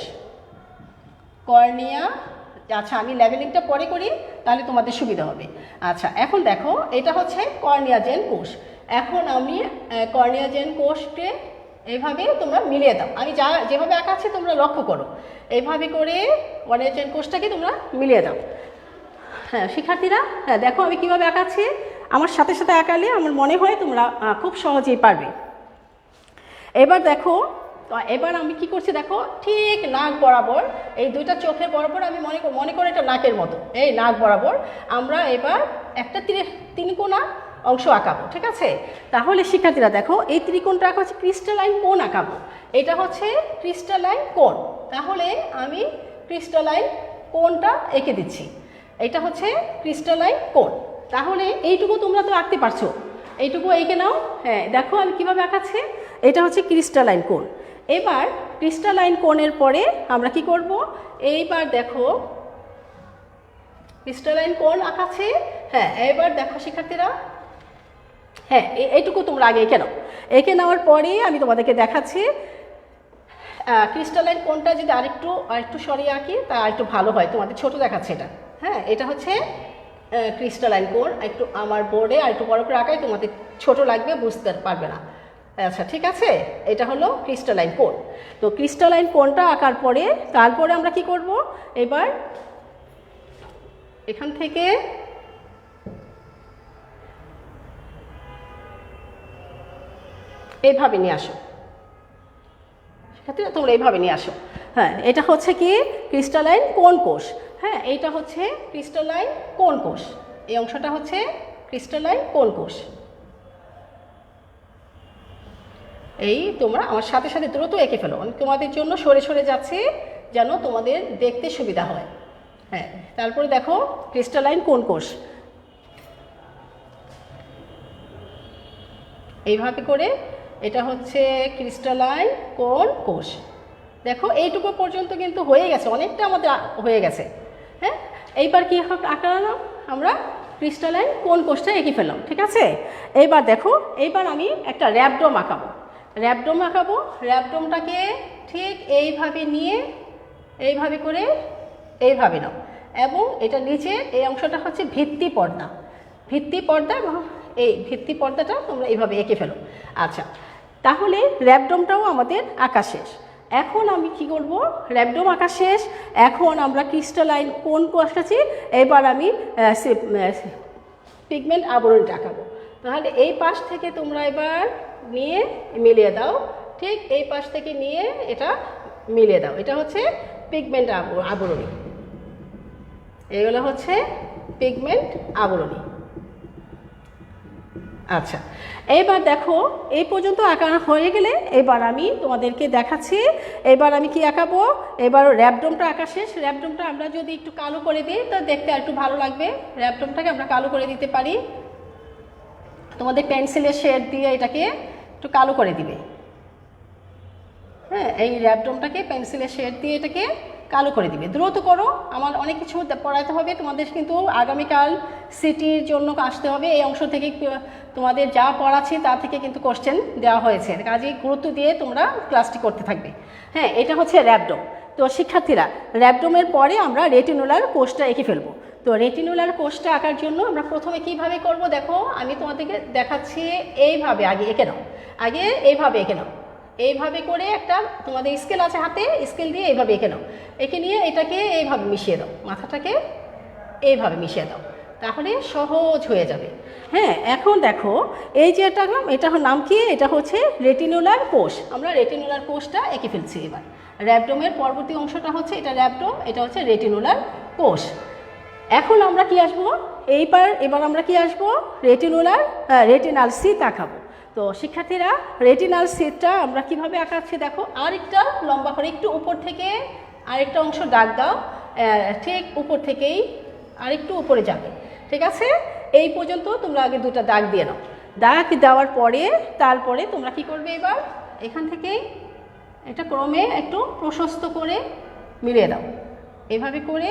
কর্নিয়া। আচ্ছা আমি লেবেলিংটা পরে করি, তাহলে তোমাদের সুবিধা হবে। আচ্ছা এখন দেখো, এটা হচ্ছে কর্নিয়া জেন কোষ। এখন আমি কর্নিয়া জেন কোষকে এইভাবে তোমরা মিলিয়ে দাও। আমি যেভাবে আঁকাচ্ছি তোমরা লক্ষ্য করো, এইভাবে করে কর্নিয়া জেন কোষটাকে তোমরা মিলিয়ে দাও। হ্যাঁ শিক্ষার্থীরা, হ্যাঁ দেখো আমি কীভাবে আঁকাচ্ছি, আমার সাথে সাথে আঁকালে আমার মনে হয় তোমরা খুব সহজেই পারবে। এবার দেখো, এবার আমি কি করছি দেখো, ঠিক নাক বরাবর, এই দুইটা চোখের বরাবর আমি মনে করি এটা নাকের মতো, এই নাক বরাবর আমরা এবার একটা তিনকোণা অংশ আঁকাবো, ঠিক আছে? তাহলে শিক্ষার্থীরা দেখো, এই ত্রিকোণটা আঁকা হচ্ছে ক্রিস্টালাইন কোণ আঁকাবো, এটা হচ্ছে ক্রিস্টালাইন কোণ। তাহলে আমি ক্রিস্টালাইন কোণটা এঁকে দিচ্ছি, এটা হচ্ছে ক্রিস্টালাইন কোণ। তাহলে এইটুকু তোমরা তো আঁকতে পারছো, এইটুকু এঁকে নাও। হ্যাঁ দেখো আমি কীভাবে আঁকাচ্ছি, এটা হচ্ছে ক্রিস্টালাইন কোণ। এবার ক্রিস্টালাইন কোণের পরে আমরা কি করব, এইবার দেখো ক্রিস্টালাইন কোণ আঁকাচ্ছে। হ্যাঁ এবার দেখো শিক্ষার্থীরা, হ্যাঁ এইটুকু তোমরা আগে এঁকে নাও। এঁকে নেওয়ার পরে আমি তোমাদেরকে দেখাচ্ছি ক্রিস্টালাইন কোণটা যদি আরেকটু সরিয়ে আঁকি তা একটু ভালো হয়, তোমাদের ছোট দেখাচ্ছে এটা। হ্যাঁ এটা হচ্ছে ক্রিস্টালাইন কোণ, একটু আমার বোর্ডে আর একটু বড় করে আঁকাই, তোমাদের ছোট লাগবে, বুঝতে পারবে না। আচ্ছা ঠিক আছে, এটা হলো ক্রিস্টালাইন কোণ। তো ক্রিস্টালাইন কোণটা আঁকার পরে তারপরে আমরা কি করব, এবার এখান থেকে এইভাবে নিয়ে আসো, শিক্ষার্থীরা তোমরা এইভাবে নিয়ে আসো। হ্যাঁ এটা হচ্ছে কি ক্রিস্টালাইন কোণ কোষ। হ্যাঁ এইটা হচ্ছে ক্রিস্টালাইন কোণ কোষ, এই অংশটা হচ্ছে ক্রিস্টালাইন কোণ কোষ। এই তোমরা আমার সাথে সাথে দ্রুত এঁকে ফেলো, আমি তোমাদের জন্য সরে সরে যাচ্ছি যেন তোমাদের দেখতে সুবিধা হয়। হ্যাঁ তারপরে দেখো ক্রিস্টালাইন কোণ কোষ, এইভাবে করে এটা হচ্ছে ক্রিস্টালাইন কোণ কোষ। দেখো এইটুকু পর্যন্ত কিন্তু হয়ে গেছে, অনেকটা আমাদের হয়ে গেছে। হ্যাঁ এইবার কি আঁকালাম আমরা, ক্রিস্টালাইন কোণ কোষটা এঁকে ফেললাম, ঠিক আছে? এইবার দেখো, এইবার আমি একটা র্যাবডোম আঁকাবো, র্যাবডোম আঁকাবো। র্যাবডোমটাকে ঠিক এইভাবে নিয়ে এইভাবে করে এইভাবে নাও, এবং এটা নিচে এই অংশটা হচ্ছে ভিত্তি পর্দা, ভিত্তি পর্দা, এবং এই ভিত্তি পর্দাটা তোমরা এইভাবে এঁকে ফেলো। আচ্ছা তাহলে র্যাবডোমটাও আমাদের আঁকা শেষ। এখন আমি কি করব, র্যাবডোম আঁকা শেষ, এখন আমরা ক্রিস্টালাইন কোন আঁকাচ্ছি, এবার আমি পিগমেন্ট আবরণটা আঁকাবো। তাহলে এই পাশ থেকে তোমরা এবার নিয়ে মিলিয়ে দাও, ঠিক এই পাশ থেকে নিয়ে এটা মিলিয়ে দাও। এটা হচ্ছে পিগমেন্ট আবরণী, এগুলো হচ্ছে পিগমেন্ট আবরণী। আচ্ছা, এবার দেখো এই পর্যন্ত আঁকা হয়ে গেলে এবার আমি তোমাদেরকে দেখাচ্ছি এবার আমি কি আঁকাবো। এবার র্যাবডোমটা আঁকা শেষ। র্যাবডোমটা আমরা যদি একটু কালো করে দিই তো দেখতে একটু ভালো লাগবে। র্যাবডোমটাকে আমরা কালো করে দিতে পারি, তোমাদের পেন্সিলের শেড দিয়ে এটাকে একটু কালো করে দিবে। হ্যাঁ, এই র্যাবডোমটাকে পেন্সিলের শেড দিয়ে এটাকে কালো করে দিবে। দ্রুত করো, আমার অনেক কিছু পড়াতে হবে তোমাদের, কিন্তু আগামীকাল সিটির জন্য আসতে হবে। এই অংশ থেকে তোমাদের যা পড়াচ্ছি তা থেকে কিন্তু কোশ্চেন দেওয়া হয়েছে, কাজেই গুরুত্ব দিয়ে তোমরা ক্লাসটি করতে থাকবে। হ্যাঁ, এটা হচ্ছে র্যাবডোম। তো শিক্ষার্থীরা, র্যাবডোমের পরে আমরা রেটিনুলার কোষটা এঁকে ফেলবো। তো রেটিনুলার কোষটা আঁকার জন্য আমরা প্রথমে কিভাবে করব দেখো, আমি তোমাদেরকে দেখাচ্ছি। এইভাবে আগে এঁকে নাও, আগে এইভাবে এঁকে নাও, এইভাবে করে একটা তোমাদের স্কেল আছে হাতে, স্কেল দিয়ে এইভাবে এঁকে নাও। এঁকে নিয়ে এটাকে এইভাবে মিশিয়ে দাও, মাথাটাকে এইভাবে মিশিয়ে দাও, তাহলে সহজ হয়ে যাবে। হ্যাঁ, এখন দেখো এই যে এটার নাম কি, এটা হচ্ছে রেটিনুলার কোষ। আমরা রেটিনুলার কোষটা এঁকে ফেলছি। এবার র্যাবডোমের পরবর্তী অংশটা হচ্ছে এটা র্যাবডোম, এটা হচ্ছে রেটিনুলার কোষ। এখন আমরা কি আসবো, এবার আমরা কি আসবো, রেটিনাল সিট আঁকাবো। তো শিক্ষার্থীরা, রেটিনাল সিটটা আমরা কিভাবে আঁকাচ্ছি দেখো, আরেকটা লম্বা করে একটু উপর থেকে আরেকটা অংশ দাগ দাও, ঠিক উপর থেকেই আরেকটু উপরে যাবে। ঠিক আছে, এই পর্যন্ত তোমরা আগে দুটো দাগ দিয়ে নাও। দাগ দেওয়ার পরে তারপরে তোমরা কি করবে, এবার এখান থেকে এটা ক্রমে একটু প্রশস্ত করে মিলিয়ে দাও, এভাবে করে।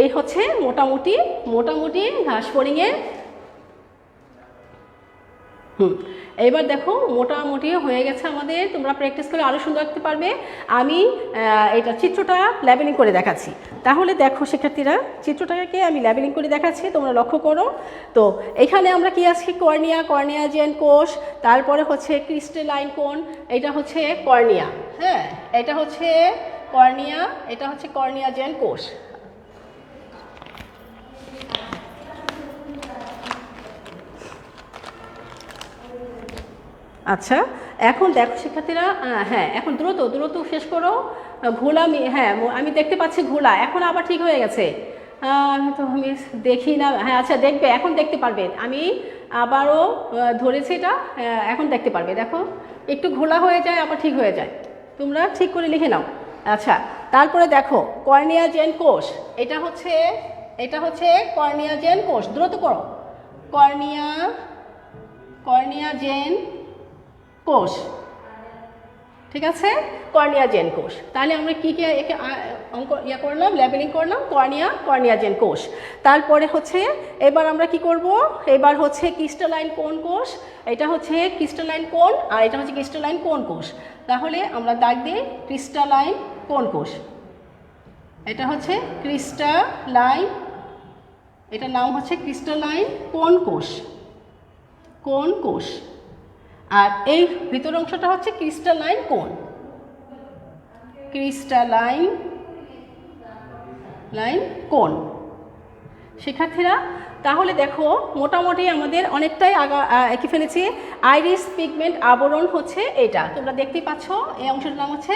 এই হচ্ছে মোটামুটি ঘাস ফড়িংয়ের। এবার দেখো মোটামুটি হয়ে গেছে আমাদের, তোমরা প্র্যাকটিস করে আরও সুন্দর রাখতে পারবে। আমি এটা চিত্রটা লেবেলিং করে দেখাচ্ছি। তাহলে দেখো শিক্ষার্থীরা, চিত্রটাকে আমি লেবেলিং করে দেখাচ্ছি, তোমরা লক্ষ্য করো। তো এখানে আমরা কি আছি, কর্নিয়া জেন কোষ, তারপরে হচ্ছে ক্রিস্টালাইন কোন, এটা হচ্ছে কর্নিয়া। হ্যাঁ, এটা হচ্ছে কর্নিয়া, এটা হচ্ছে কর্নিয়া জেন কোষ। আচ্ছা, এখন দেখো শিক্ষার্থীরা, হ্যাঁ এখন দ্রুত শেষ করো। ঘোলা, হ্যাঁ আমি দেখতে পাচ্ছি ঘোলা, এখন আবার ঠিক হয়ে গেছে। তো আমি দেখি না, হ্যাঁ আচ্ছা দেখবে, এখন দেখতে পারবে। আমি আবারও ধরেছি এটা, এখন দেখতে পারবে। দেখো একটু ঘোলা হয়ে যায় আবার ঠিক হয়ে যায়, তোমরা ঠিক করে লিখে নাও। আচ্ছা, তারপরে দেখো কর্নিয়া জেন কোষ, এটা হচ্ছে কর্নিয়া জেন কোষ। দ্রুত করো, কর্নিয়া জেন কোষ। ঠিক আছে, কর্নিয়া জেন কোষ। তাহলে আমরা কি করলাম, লেবেলিং করলাম, কর্নিয়া জেন কোষ। তারপরে হচ্ছে এবার আমরা কি করব, এবার হচ্ছে ক্রিস্টালাইন কোন কোষ। এটা হচ্ছে ক্রিস্টালাইন কোন, আর এটা হচ্ছে ক্রিস্টালাইন কোন কোষ। তাহলে আমরা দাগ দিই ক্রিস্টালাইন কোন কোষ। এটা হচ্ছে ক্রিস্টালাইন, এটার নাম হচ্ছে ক্রিস্টালাইন কোন কোষ। আর এই ভিতর অংশটা হচ্ছে ক্রিস্টালাইন কোন। শিক্ষার্থীরা, তাহলে দেখো মোটামুটি আমাদের অনেকটাই এঁকে ফেলেছি। আইরিস পিগমেন্ট আবরণ হচ্ছে এটা, তোমরা দেখতেই পাচ্ছ, এই অংশটার নাম হচ্ছে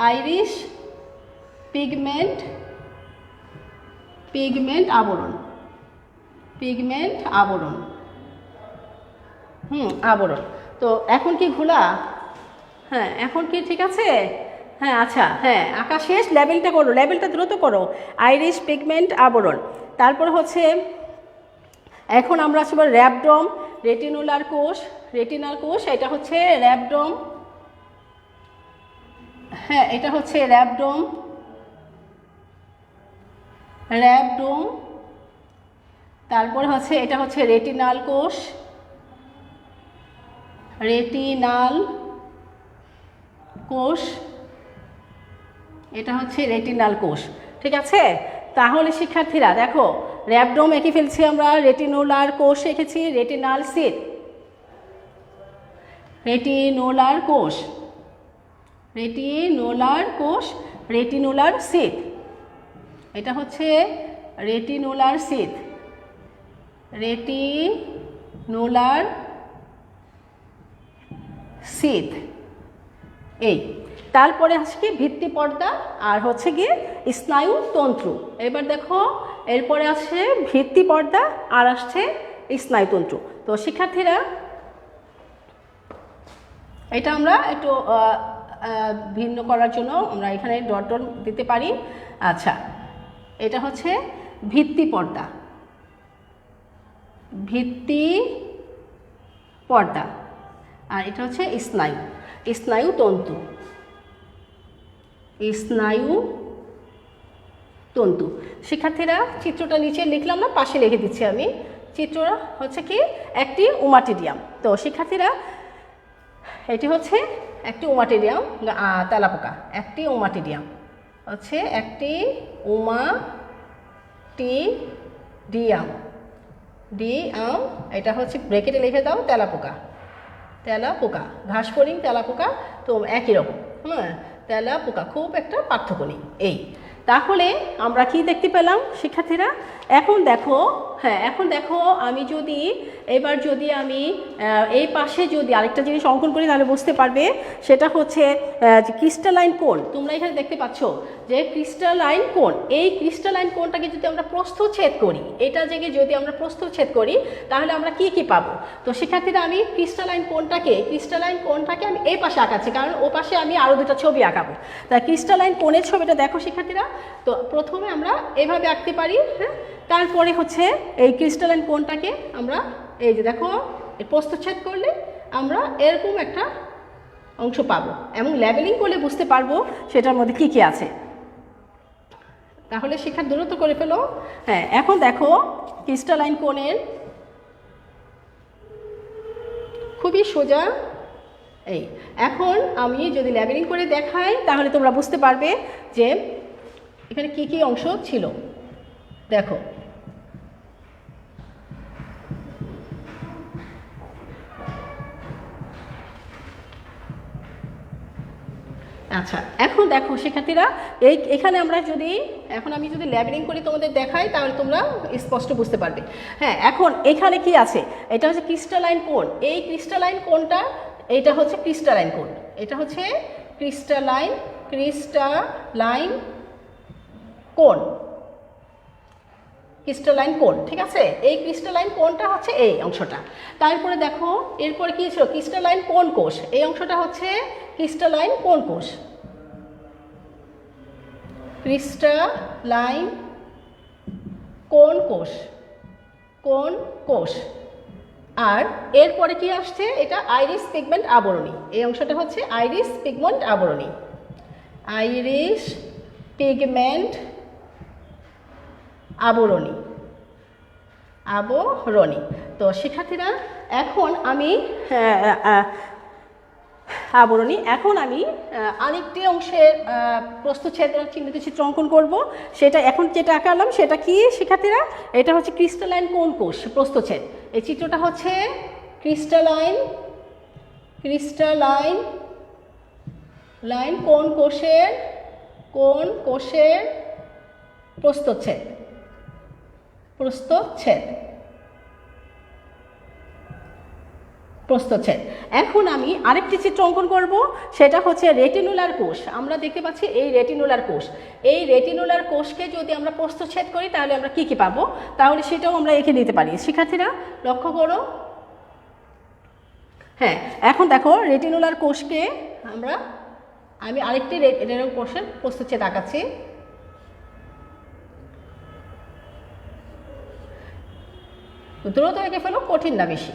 আইরিস পিগমেন্ট আবরণ। আবরণ। তো এখন কি ঘোলা, হ্যাঁ এখন কি ঠিক আছে, হ্যাঁ আচ্ছা, হ্যাঁ আঁকা শেষ, লেবেলটা করো, লেবেলটা দ্রুত করো, আইরিস পিগমেন্ট আবরণ। তারপর হচ্ছে এখন আমরা আসবো র্যাবডোম, রেটিনাল কোষ, এটা হচ্ছে র্যাবডোম। হ্যাঁ, এটা হচ্ছে র্যাবডোম। তারপরে হচ্ছে এটা হচ্ছে রেটিনাল কোষ, এটা হচ্ছে রেটিনাল কোষ। ঠিক আছে, তাহলে শিক্ষার্থীরা দেখো র্যাবডোম এঁকে ফেলছি আমরা, রেটিনোলার কোষ এঁকেছি, রেটিনাল সিথ, রেটিনোলার কোষ, রেটিনোলার কোষ, রেটিনোলার সিথ, এটা হচ্ছে রেটিনোলার সিথ, রেটিনোলার সিথ। এই তারপরে হচ্ছে কি ভিত্তি পর্দা আর হচ্ছে গিয়ে স্নায়ু তন্ত্র। এবার দেখো এরপরে আসছে ভিত্তি পর্দা আর আসছে স্নায়ুতন্ত্র। তো শিক্ষার্থীরা এটা আমরা একটু ভিন্ন করার জন্য আমরা এখানে ডট ডট দিতে পারি। আচ্ছা, এটা হচ্ছে ভিত্তি পর্দা, ভিত্তি পর্দা, আর এটা হচ্ছে স্নায়ু, স্নায়ুতন্তু, স্নায়ুতন্তু। শিক্ষার্থীরা চিত্রটা নিচে লিখলাম না, পাশে লিখে দিচ্ছি আমি। চিত্রটা হচ্ছে কি একটি ওমাটিডিয়াম। তো শিক্ষার্থীরা এটি হচ্ছে একটি ওমাটিডিয়াম তেলাপোকা, একটি ওমাটিডিয়াম হচ্ছে একটি ওমাটিডিয়াম, ডিয়াম, এটা হচ্ছে ব্রেকেটে লিখে দাও তেলাপোকা, তেলাপোকা, ঘাসফড়িং তেলাপোকা তো একই রকম। হ্যাঁ, তেলাপোকা, খুব একটা পার্থক্য নেই। এই তাহলে আমরা কি দেখতে পেলাম শিক্ষার্থীরা? এখন দেখো, হ্যাঁ এখন দেখো আমি যদি এবার যদি আমি এই পাশে যদি আরেকটা জিনিস অঙ্কন করি তাহলে বুঝতে পারবে, সেটা হচ্ছে যে ক্রিস্টালাইন কোণ। তোমরা এখানে দেখতে পাচ্ছ যে ক্রিস্টালাইন কোণ, এই ক্রিস্টালাইন কোণটাকে যদি আমরা প্রস্থচ্ছেদ করি, এটা জায়গায় যদি আমরা প্রস্থচ্ছেদ করি তাহলে আমরা কি কি পাবো? তো শিক্ষার্থীরা আমি ক্রিস্টালাইন কোণটাকে আমি এই পাশে আঁকাচ্ছি, কারণ ও পাশে আমি আরও দুটো ছবি আঁকাবো। তাই ক্রিস্টালাইন কোণের ছবিটা দেখো শিক্ষার্থীরা। তো প্রথমে আমরা এভাবে আঁকতে পারি, হ্যাঁ, তারপরে হচ্ছে এই ক্রিস্টালাইন কোণটাকে আমরা এই যে দেখো প্রস্থচ্ছেদ করলে আমরা এরকম একটা অংশ পাবো, এবং লেবেলিং করলে বুঝতে পারবো সেটার মধ্যে কি কি আছে। তাহলে শিক্ষার দূরত্ব করে ফেলো। হ্যাঁ, এখন দেখো ক্রিস্টালাইন কোণের খুবই সোজা। এই এখন আমি যদি লেবেলিং করে দেখাই তাহলে তোমরা বুঝতে পারবে যে এখানে কি কি অংশ ছিল। দেখো আচ্ছা, এখন দেখো শিক্ষার্থীরা এখানে আমরা যদি আমি যদি লেবেলিং করি তোমাদের দেখাই তাহলে তোমরা স্পষ্ট বুঝতে পারবে। হ্যাঁ, এখন এখানে কি আছে? এটা হচ্ছে ক্রিস্টালাইন কোণ। এই ক্রিস্টালাইন কোণটা, এটা হচ্ছে ক্রিস্টালাইন কোণ, এটা হচ্ছে ক্রিস্টালাইন কোণ, ক্রিস্টালাইন কোণ, ঠিক আছে? এই ক্রিস্টালাইন কোণটা হচ্ছে এই অংশটা। তারপরে দেখো এরপরে কি ছিল? ক্রিস্টালাইন কোণ কোষ, এই অংশটা হচ্ছে ক্রিস্টালাইন কোণ কোষ, ক্রিস্টালাইন কোণ কোষ। আর এরপরে কি আসছে? এটা আইরিস পিগমেন্ট আবরণী, এই অংশটা হচ্ছে আইরিস পিগমেন্ট আবরণী, আইরিস পিগমেন্ট আবরণী। তো শিক্ষার্থীরা এখন আমি আবরণী, এখন আমি আরেকটি অংশের প্রস্থচ্ছেদ চিহ্নিত চিত্র অঙ্কন করব। সেটা এখন যেটা আঁকালাম সেটা কি শিক্ষার্থীরা? এটা হচ্ছে ক্রিস্টালাইন কোণ কোষ প্রস্থচ্ছেদ। এই চিত্রটা হচ্ছে ক্রিস্টালাইন কোণ কোষের প্রস্থচ্ছেদ। এখন আমি আরেকটি চিত্র অঙ্কন করব, সেটা হচ্ছে রেটিনুলার কোষ। আমরা দেখতে পাচ্ছি এই রেটিনুলার কোষ, এই রেটিনুলার কোষকে যদি আমরা প্রস্থচ্ছেদ করি তাহলে আমরা কি কি পাবো? তাহলে সেটাও আমরা এঁকে নিতে পারি। শিক্ষার্থীরা লক্ষ্য করো। হ্যাঁ, এখন দেখো রেটিনুলার কোষকে আমি আরেকটি রেটিনুলার কোষের প্রস্থচ্ছেদ আঁকাচ্ছি। দ্রুত এঁকে ফেলো, কঠিন না বেশি।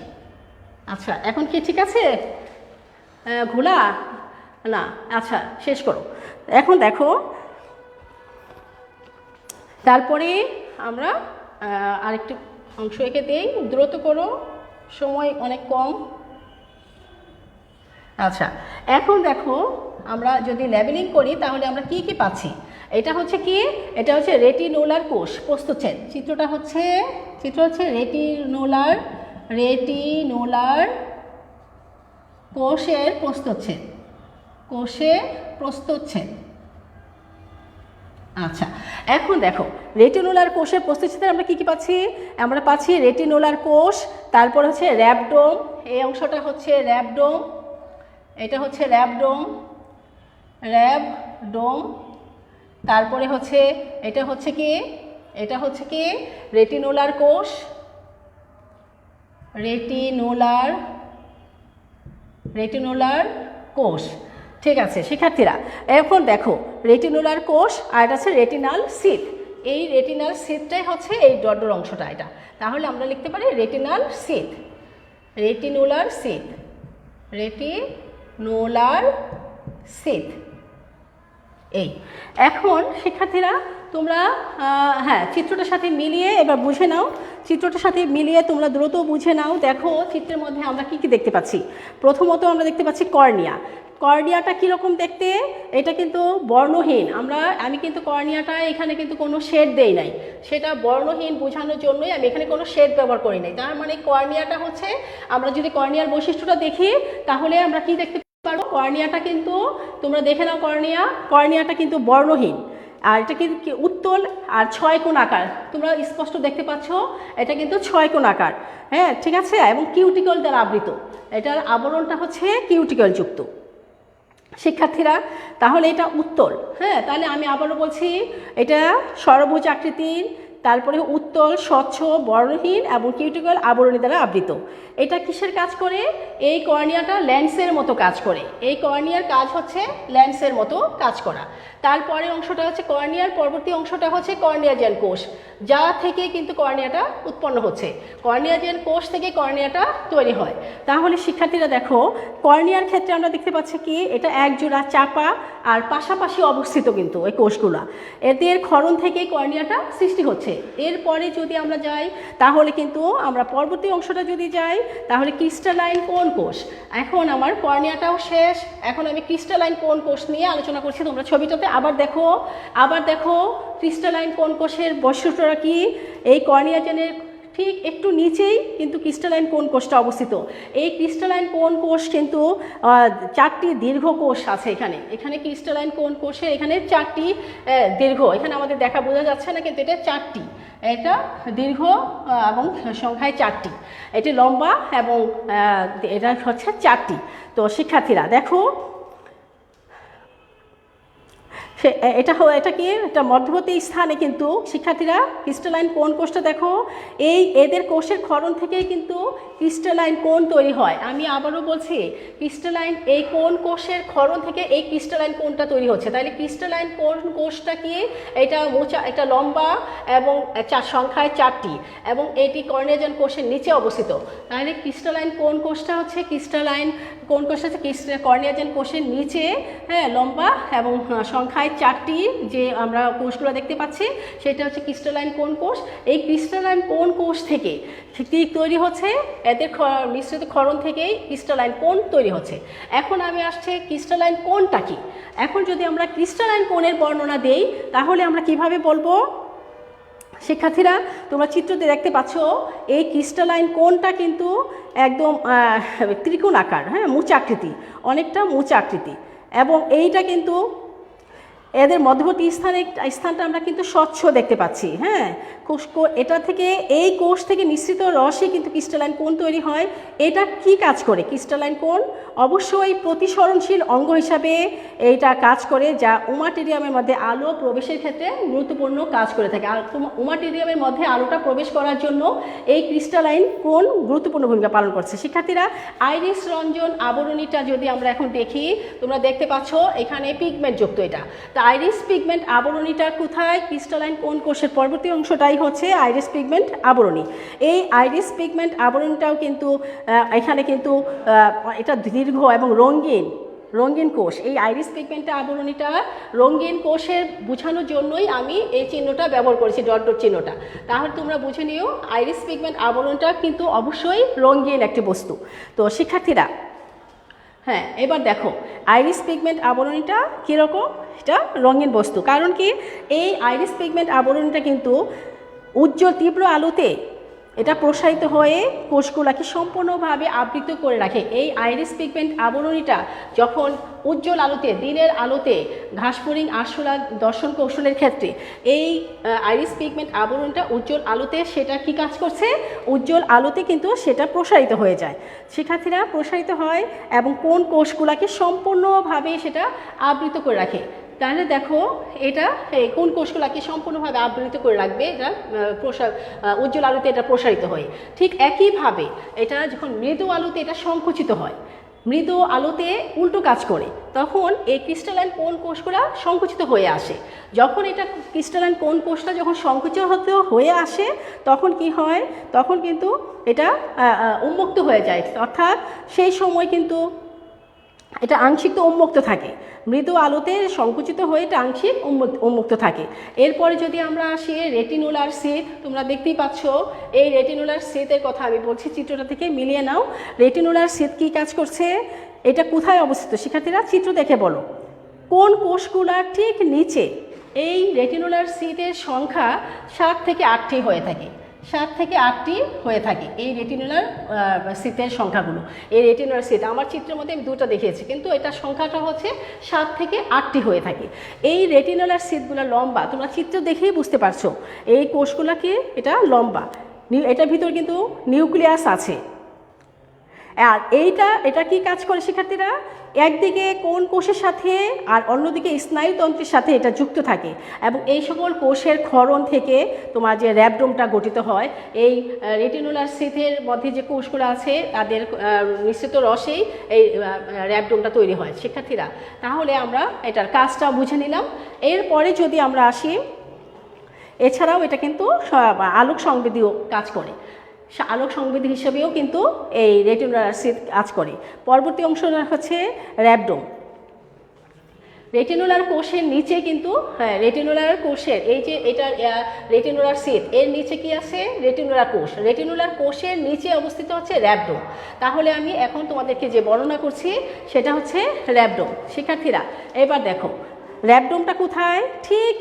আচ্ছা, এখন কি ঠিক আছে? ঘোলা না? আচ্ছা, শেষ করো। এখন দেখো তারপরে আমরা আরেকটি অংশ এঁকে দিই, দ্রুত করো, সময় অনেক কম। আচ্ছা, এখন দেখো আমরা যদি লেবেলিং করি তাহলে আমরা কি কি পাচ্ছি? এটা হচ্ছে কি, এটা হচ্ছে রেটিনোলার কোষ প্রস্থচ্ছেদ। চিত্র হচ্ছে রেটিনোলার কোষের প্রস্থচ্ছেদ। আচ্ছা, এখন দেখো রেটিনোলার কোষের প্রস্থচ্ছেদে আমরা কি পাচ্ছি? আমরা পাচ্ছি রেটিনোলার কোষ, তারপর হচ্ছে র্যাবডোম, এই অংশটা হচ্ছে র্যাবডোম, এটা হচ্ছে র্যাবডোম, তারপরে হচ্ছে এটা হচ্ছে কি রেটিনোলার কোষ। ঠিক আছে শিক্ষার্থীরা, এখন দেখো রেটিনোলার কোষ আর এটা হচ্ছে রেটিনাল সিথ। এই রেটিনাল সিথটাই হচ্ছে এই ডট ডট অংশটা, এটা তাহলে আমরা লিখতে পারি রেটিনোলার সিথ। এই এখন শিক্ষার্থীরা তোমরা হ্যাঁ চিত্রটার সাথে মিলিয়ে এবার বুঝে নাও, তোমরা দ্রুত বুঝে নাও। দেখো চিত্রের মধ্যে আমরা কি দেখতে পাচ্ছি। প্রথমত আমরা দেখতে পাচ্ছি কর্নিয়াটা কীরকম দেখতে, এটা কিন্তু বর্ণহীন। আমি কিন্তু কর্নিয়াটা এখানে কিন্তু কোনো শেড দেই নাই, সেটা বর্ণহীন বোঝানোর জন্যই আমি এখানে কোনো শেড ব্যবহার করি নাই। তার মানে কর্নিয়াটা হচ্ছে, আমরা যদি কর্নিয়ার বৈশিষ্ট্যটা দেখি তাহলে আমরা কি দেখতে পারবো, কর্নিয়াটা কিন্তু তোমরা দেখে নাও, কর্নিয়াটা কিন্তু বর্ণহীন, আর এটা কিন্তু উত্তল আর 6 কোণ আকার। তোমরা স্পষ্ট দেখতে পাচ্ছ এটা কিন্তু 6 কোণ আকার। হ্যাঁ ঠিক আছে, এবং কিউটিকল দ্বারা আবৃত, এটার আবরণটা হচ্ছে কিউটিকল যুক্ত। শিক্ষার্থীরা তাহলে এটা উত্তল। হ্যাঁ তাহলে আমি আবারও বলছি, এটা ষড়ভুজ আকৃতির, তারপরে উত্তল, স্বচ্ছ, বর্ণহীন এবং কিউটিকল আবরণী দ্বারা আবৃত। এটা কিসের কাজ করে? এই কর্নিয়াটা লেন্সের মতো কাজ করে। এই কর্নিয়ার কাজ হচ্ছে লেন্সের মতো কাজ করা। তারপরে অংশটা হচ্ছে কর্নিয়ার পরবর্তী অংশটা হচ্ছে কর্নিয়াজেন কোষ, যা থেকে কিন্তু কর্নিয়াটা উৎপন্ন হচ্ছে। কর্নিয়াজেন কোষ থেকে কর্নিয়াটা তৈরি হয়। তাহলে শিক্ষার্থীরা দেখো, কর্নিয়ার ক্ষেত্রে আমরা দেখতে পাচ্ছি কি, এটা এক জোড়া চাপা আর পাশাপাশি অবস্থিত কিন্তু এই কোষগুলা, এদের ক্ষরণ থেকেই কর্নিয়াটা সৃষ্টি হচ্ছে। এরপরে যদি আমরা যাই তাহলে কিন্তু আমরা পরবর্তী অংশটা যদি যাই তাহলে ক্রিস্টালাইন কোন কোষ। এখন আমার কর্নিয়াটাও শেষ, এখন আমি ক্রিস্টালাইন কোন কোষ নিয়ে আলোচনা করছি। তোমরা ছবিটাতে আবার দেখো ক্রিস্টালাইন কোন কোষের বৈশিষ্ট্যটা কি। এই কর্নিয়াজেনের ঠিক একটু নিচেই কিন্তু ক্রিস্টালাইন কোন কোষটা অবস্থিত। এই ক্রিস্টালাইন কোন কোষ কিন্তু 4টি দীর্ঘ কোষ আছে এখানে ক্রিস্টালাইন কোন কোষে এখানে 4টি দীর্ঘ, এখানে আমাদের বোঝা যাচ্ছে না কিন্তু এটা 4টি, এটা দীর্ঘ এবং সংখ্যায় 4টি, এটি লম্বা এবং এটা হচ্ছে 4টি। তো শিক্ষার্থীরা দেখো, এটা কি, এটা মধ্যবর্তী স্থানে কিন্তু শিক্ষার্থীরা ক্রিস্টালাইন কোন কোষটা দেখো, এদের কোষের ক্ষরণ থেকেই কিন্তু ক্রিস্টালাইন কোন তৈরি হয়। আমি আবারও বলছি, ক্রিস্টালাইন এই কোন কোষের ক্ষরণ থেকে এই ক্রিস্টালাইন কোনটা তৈরি হচ্ছে। তাহলে ক্রিস্টালাইন কোন কোষটা কি, এটা লম্বা এবং সংখ্যায় 4টি এবং এটি কর্নিয়াজেন কোষের নিচে অবস্থিত। তাহলে ক্রিস্টালাইন কোন কোষটা হচ্ছে কর্নিয়াজেন কোষের নিচে, হ্যাঁ লম্বা এবং সংখ্যায় 4টি যে আমরা কোষগুলো দেখতে পাচ্ছি সেটা হচ্ছে ক্রিস্টালাইন কোন কোষ। এই ক্রিস্টালাইন কোন কোষ থেকে তৈরি হচ্ছে, এদের মিশ্রিত ক্ষরণ থেকেই ক্রিস্টালাইন কোন তৈরি হচ্ছে। এখন আমি আসছে ক্রিস্টালাইন কোনটা কি। এখন যদি আমরা ক্রিস্টালাইন কোণের বর্ণনা দেই তাহলে আমরা কিভাবে বলবো? শিক্ষার্থীরা তোমরা চিত্রতে দেখতে পাচ্ছ এই ক্রিস্টালাইন কোনটা কিন্তু একদম ত্রিকোণ আকার, হ্যাঁ মুচাকৃতি, অনেকটা মুচাকৃতি, এবং এইটা কিন্তু এদের মধ্যবর্তী স্থানটা আমরা কিন্তু স্বচ্ছ দেখতে পাচ্ছি। হ্যাঁ এটা থেকে এই কোষ থেকে নিঃসৃত রসে কিন্তু ক্রিস্টালাইন কোণ তৈরি হয়। এটা কি কাজ করে? ক্রিস্টালাইন কোণ অবশ্যই প্রতিসরণশীল অঙ্গ হিসাবে এইটা কাজ করে, যা ওমাটেরিয়ামের মধ্যে আলো প্রবেশের ক্ষেত্রে গুরুত্বপূর্ণ কাজ করে থাকে। আর ওমাটেরিয়ামের মধ্যে আলোটা প্রবেশ করার জন্য এই ক্রিস্টালাইন কোণ গুরুত্বপূর্ণ ভূমিকা পালন করছে। শিক্ষার্থীরা আইরিস রঞ্জন আবরণীটা যদি আমরা এখন দেখি, তোমরা দেখতে পাচ্ছ এখানে পিগমেন্ট যুক্ত। এটা আইরিস পিগমেন্ট আবরণীটা কোথায়? ক্রিস্টালাইন কোন কোষের পরবর্তী অংশটাই হচ্ছে আইরিস পিগমেন্ট আবরণী। এই আইরিস পিগমেন্ট আবরণীটাও কিন্তু এখানে কিন্তু এটা দীর্ঘ এবং রঙিন কোষ। এই আইরিস পিগমেন্ট আবরণীটা রঙিন কোষের বোঝানোর জন্যই আমি এই চিহ্নটা ব্যবহার করেছি, ডট ডট চিহ্নটা। তাহলে তোমরা বুঝে নিও আইরিস পিগমেন্ট আবরণটা কিন্তু অবশ্যই রঙিন একটি বস্তু। তো শিক্ষার্থীরা হ্যাঁ, এবার দেখো আইরিস পিগমেন্ট আবরণীটা কীরকম, এটা রঙিন বস্তু। কারণ কি, এই আইরিস পিগমেন্ট আবরণীটা কিন্তু উজ্জ্বল তীব্র আলোতে এটা প্রসারিত হয়ে কোষগুলোকে সম্পূর্ণভাবে আবৃত করে রাখে। এই আইরিস পিগমেন্ট আবরণীটা যখন উজ্জ্বল আলোতে, দিনের আলোতে, ঘাসফড়িং আরশোলা দর্শন কৌশলের ক্ষেত্রে এই আইরিস পিগমেন্ট আবরণীটা উজ্জ্বল আলোতে সেটা কি কাজ করছে, উজ্জ্বল আলোতে কিন্তু সেটা প্রসারিত হয়ে যায়, শিক্ষার্থীরা প্রসারিত হয় এবং কোন কোষগুলোকে সম্পূর্ণভাবে সেটা আবৃত করে রাখে। তাহলে দেখো এটা কোন কোষগুলোকে সম্পূর্ণভাবে আবৃত করে রাখবে, এটা উজ্জ্বল আলোতে এটা প্রসারিত হয়। ঠিক একইভাবে এটা যখন মৃদু আলোতে এটা সংকুচিত হয়, মৃদু আলোতে উল্টো কাজ করে, তখন এই ক্রিস্টালাইন কোন কোষগুলো সংকুচিত হয়ে আসে। যখন এটা ক্রিস্টালাইন কোন কোষটা যখন সংকুচিত হয়ে আসে তখন কি হয়, তখন কিন্তু এটা উন্মুক্ত হয়ে যায়, অর্থাৎ সেই সময় কিন্তু এটা আংশিক তো উন্মুক্ত থাকে, মৃদু আলোতে সংকুচিত হয়ে এটা আংশিক উন্মুক্ত থাকে। এরপরে যদি আমরা আসি রেটিনুলার শীথ, তোমরা দেখতেই পাচ্ছ এই রেটিনুলার শীথের কথা আমি বলছি, চিত্রটা থেকে মিলিয়ে নাও। রেটিনুলার শীথ কী কাজ করছে, এটা কোথায় অবস্থিত শিক্ষার্থীরা, চিত্র দেখে বলো কোন কোষগুলার ঠিক নিচে। এই রেটিনুলার শীথের সংখ্যা 7 থেকে 8টি হয়ে থাকে, 7 থেকে 8টি হয়ে থাকে এই রেটিনুলার শীথের সংখ্যাগুলো। এই রেটিনুলার শীথ আমার চিত্রের মধ্যে আমি দুটো দেখিয়েছি, কিন্তু এটা সংখ্যাটা হচ্ছে 7 থেকে 8টি হয়ে থাকে। এই রেটিনুলার শীথগুলো লম্বা, তোমরা চিত্র দেখেই বুঝতে পারছো এই কোষগুলোকে এটা লম্বা, এটার ভিতর কিন্তু নিউক্লিয়াস আছে। আর এটা কি কাজ করে শিক্ষার্থীরা, একদিকে কোন কোষের সাথে আর অন্যদিকে স্নায়ুতন্ত্রের সাথে এটা যুক্ত থাকে, এবং এই সকল কোষের ক্ষরণ থেকে তোমার যে র্যাবডোমটা গঠিত হয়। এই রেটিনুলার শীথের মধ্যে যে কোষগুলো আছে তাদের মিশ্রিত রসেই এই র্যাবডোমটা তৈরি হয় শিক্ষার্থীরা। তাহলে আমরা এটার কাজটা বুঝে নিলাম। এরপরে যদি আমরা আসি, এছাড়াও এটা কিন্তু আলোক সংবেদীও কাজ করে, আলোক সংবেদী হিসেবেও কিন্তু এই রেটিনুলার শীথ কাজ করে। পরবর্তী অংশটা হচ্ছে র্যাবডোম। রেটিনুলার কোষের নিচে কিন্তু রেটিনুলার কোষের এই যে এটা রেটিনুলার শীথ, এর নিচে কি আছে, রেটিনুলার কোষ। রেটিনুলার কোষের নিচে অবস্থিত হচ্ছে র্যাবডোম। তাহলে আমি এখন তোমাদেরকে যে বর্ণনা করছি সেটা হচ্ছে র্যাবডোম। শিক্ষার্থীরা এবার দেখো র্যাবডোমটা কোথায়, ঠিক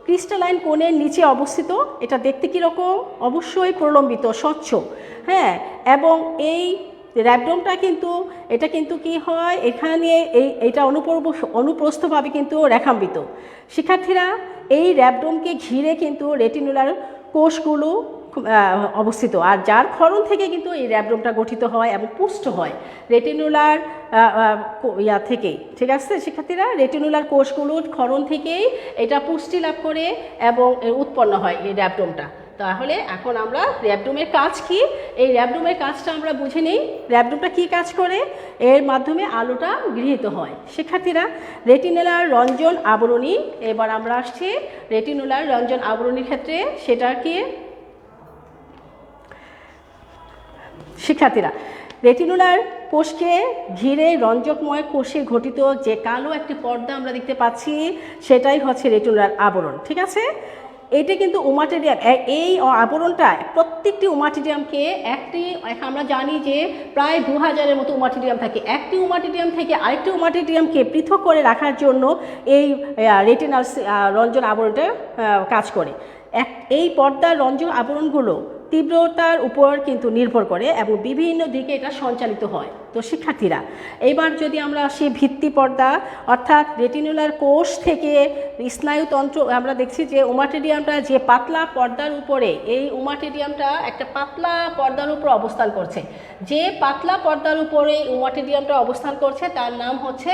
ক্রিস্টালাইন কোণের নিচে অবস্থিত। এটা দেখতে কীরকম, অবশ্যই প্রলম্বিত, স্বচ্ছ, হ্যাঁ। এবং এই র্যাবডোমটা কিন্তু এটা কিন্তু কি হয়, এখানে এইটা অনুপ্রস্থভাবে কিন্তু রেখাম্বিত। শিক্ষার্থীরা এই র্যাবডোমকে ঘিরে কিন্তু রেটিনুলার কোষগুলো অবস্থিত, আর যার ক্ষরণ থেকে কিন্তু এই র্যাবডোমটা গঠিত হয় এবং পুষ্ট হয় রেটিনুলার থেকেই, ঠিক আছে শিক্ষার্থীরা। রেটিনুলার কোষগুলোর ক্ষরণ থেকেই এটা পুষ্টি লাভ করে এবং উৎপন্ন হয় এই র্যাবডোমটা। তাহলে এখন আমরা র্যাবডোমের কাজ কি, এই র্যাবডোমের কাজটা আমরা বুঝে নিই। র্যাবডোমটা কি কাজ করে, এর মাধ্যমে আলোটা গৃহীত হয় শিক্ষার্থীরা। রেটিনুলার রঞ্জন আবরণী, এবার আমরা আসছি রেটিনুলার রঞ্জন আবরণীর ক্ষেত্রে, সেটা কি শিক্ষার্থীরা, রেটিনুলার কোষকে ঘিরে রঞ্জকময় কোষে ঘটিত যে কালো একটি পর্দা আমরা দেখতে পাচ্ছি সেটাই হচ্ছে রেটিনুলার আবরণ, ঠিক আছে। এটা কিন্তু ওমাটিডিয়াম, এই আবরণটা প্রত্যেকটি ওমাটিডিয়ামকে আমরা জানি যে প্রায় 2000-এর মতো ওমাটিডিয়াম থাকে। একটি ওমাটিডিয়াম থেকে আরেকটি ওমাটিডিয়ামকে পৃথক করে রাখার জন্য এই রেটিনাল রঞ্জন আবরণটা কাজ করে। এই পর্দার রঞ্জন আবরণগুলো তীব্রতার উপর কিন্তু নির্ভর করে এবং বিভিন্ন দিকে এটা সঞ্চালিত হয়। তো শিক্ষার্থীরা এবার যদি আমরা আসি ভিত্তি পর্দা, অর্থাৎ রেটিনুলার কোষ থেকে স্নায়ুতন্ত্র, আমরা দেখছি যে ওমাটিডিয়ামটা যে পাতলা পর্দার উপরে, এই ওমাটিডিয়ামটা একটা পাতলা পর্দার উপর অবস্থান করছে। যে পাতলা পর্দার উপরে ওমাটিডিয়ামটা অবস্থান করছে তার নাম হচ্ছে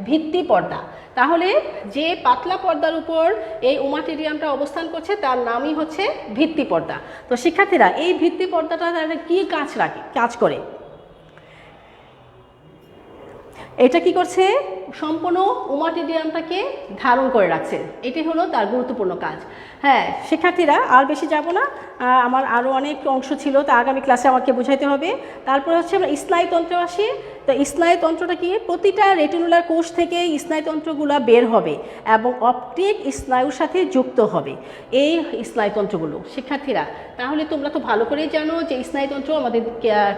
ভিত্তি পর্দা। তাহলে যে পাতলা পর্দার উপর এই ওমাটিডিয়ামটা অবস্থান করছে তার নামই হচ্ছে ভিত্তি পর্দা। তো শিক্ষার্থীরা এই ভিত্তি পর্দাটা তাহলে কী কাজ করে, এটা কি করছে, সম্পূর্ণ ওমাটিডিয়ামটাকে ধারণ করে রাখছে, এটি হলো তার গুরুত্বপূর্ণ কাজ। হ্যাঁ শিক্ষার্থীরা আর বেশি যাব না, আমার আরও অনেক অংশ ছিল, তা আগামী ক্লাসে আমাকে বোঝাইতে হবে। তারপর হচ্ছে আমরা স্নায়ুতন্ত্রে আসি। তো স্নায়ুতন্ত্রটা কি, প্রতিটা রেটিনুলার কোষ থেকে স্নায়ুতন্ত্রগুলো বের হবে এবং অপটিক স্নায়ুর সাথে যুক্ত হবে এই স্নায়ুতন্ত্রগুলো। শিক্ষার্থীরা তাহলে তোমরা তো ভালো করেই জানো যে স্নায়ুতন্ত্র আমাদের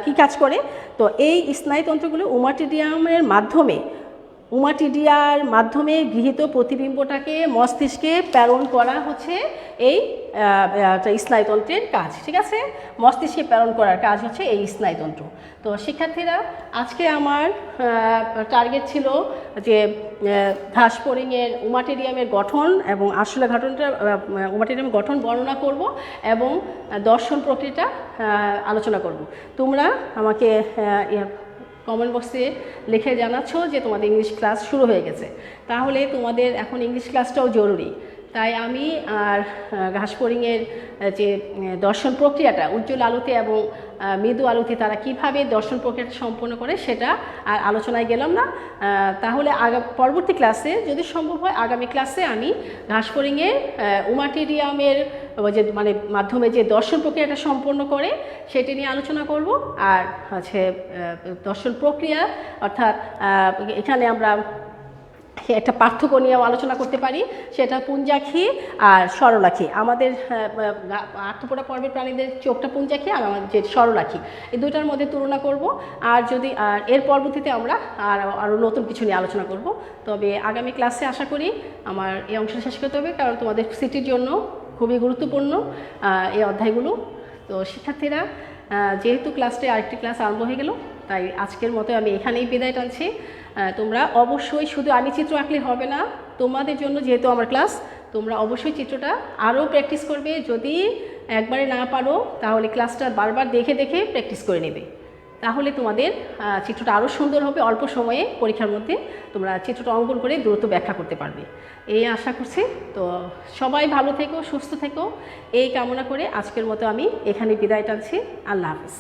কী কাজ করে। তো এই স্নায়ুতন্ত্রগুলো ওমাটিডিয়ার মাধ্যমে গৃহীত প্রতিবিম্বটাকে মস্তিষ্কে প্রেরণ করা হচ্ছে এই স্নায়ুতন্ত্রের কাজ। ঠিক আছে, মস্তিষ্কে প্রেরণ করার কাজ হচ্ছে এই স্নায়ুতন্ত্র। তো শিক্ষার্থীরা আজকে আমার টার্গেট ছিল যে ঘাসফড়িংয়ের ওমাটেরিয়ামের গঠন এবং আসলে ওমাটেরিয়ামের গঠন বর্ণনা করব এবং দর্শন প্রক্রিয়াটা আলোচনা করব। তোমরা আমাকে কমেন্ট বক্সে লিখে জানাচ্ছ যে তোমাদের ইংলিশ ক্লাস শুরু হয়ে গেছে, তাহলে তোমাদের এখন ইংলিশ ক্লাসটাও জরুরি। তাই আমি আর ঘাসফড়িংয়ের যে দর্শন প্রক্রিয়াটা উজ্জ্বল আলোতে এবং মৃদু আলোতে তারা কিভাবে দর্শন প্রক্রিয়াটা সম্পন্ন করে সেটা আর আলোচনায় গেলাম না। তাহলে পরবর্তী ক্লাসে যদি সম্ভব হয় আগামী ক্লাসে আমি ঘাসফড়িংয়ের ওমাটেরিয়ামের যে মাধ্যমে যে দর্শন প্রক্রিয়াটা সম্পন্ন করে সেটি নিয়ে আলোচনা করব। আর হচ্ছে দর্শন প্রক্রিয়া অর্থাৎ এখানে আমরা একটা পার্থক্য নিয়েও আলোচনা করতে পারি, সেটা পুঞ্জাক্ষী আর সরলাক্ষী। আমাদের আর্থ্রোপোডা পর্বের প্রাণীদের চোখটা পুঞ্জাক্ষী আর আমাদের যে সরলাক্ষী, এই দুইটার মধ্যে তুলনা করব। আর এর পরবর্তীতে আমরা আরও নতুন কিছু নিয়ে আলোচনা করব। তবে আগামী ক্লাসে আশা করি আমার এই অংশটা শেষ করতে হবে, কারণ তোমাদের সিটির জন্য খুবই গুরুত্বপূর্ণ এই অধ্যায়গুলো। তো শিক্ষার্থীরা যেহেতু ক্লাসটি আরেকটি ক্লাস আরম্ভ হয়ে গেল, তাই আজকের মতো আমি এখানেই বিদায় টানছি। তোমরা অবশ্যই শুধু আমি চিত্র আঁকলে হবে না, তোমাদের জন্য যেহেতু আমার ক্লাস, তোমরা অবশ্যই চিত্রটা আরও প্র্যাকটিস করবে। যদি একবারে না পারো তাহলে ক্লাসটা বারবার দেখে দেখে প্র্যাকটিস করে নেবে, তাহলে তোমাদের চিত্রটা আরও সুন্দর হবে। অল্প সময়ে পরীক্ষার মধ্যে তোমরা চিত্রটা অঙ্কন করে দ্রুত ব্যাখ্যা করতে পারবে, এই আশা করছি। তো সবাই ভালো থেকো, সুস্থ থেকো, এই কামনা করে আজকের মতো আমি এখানে বিদায় টানছি। আল্লাহ হাফিজ।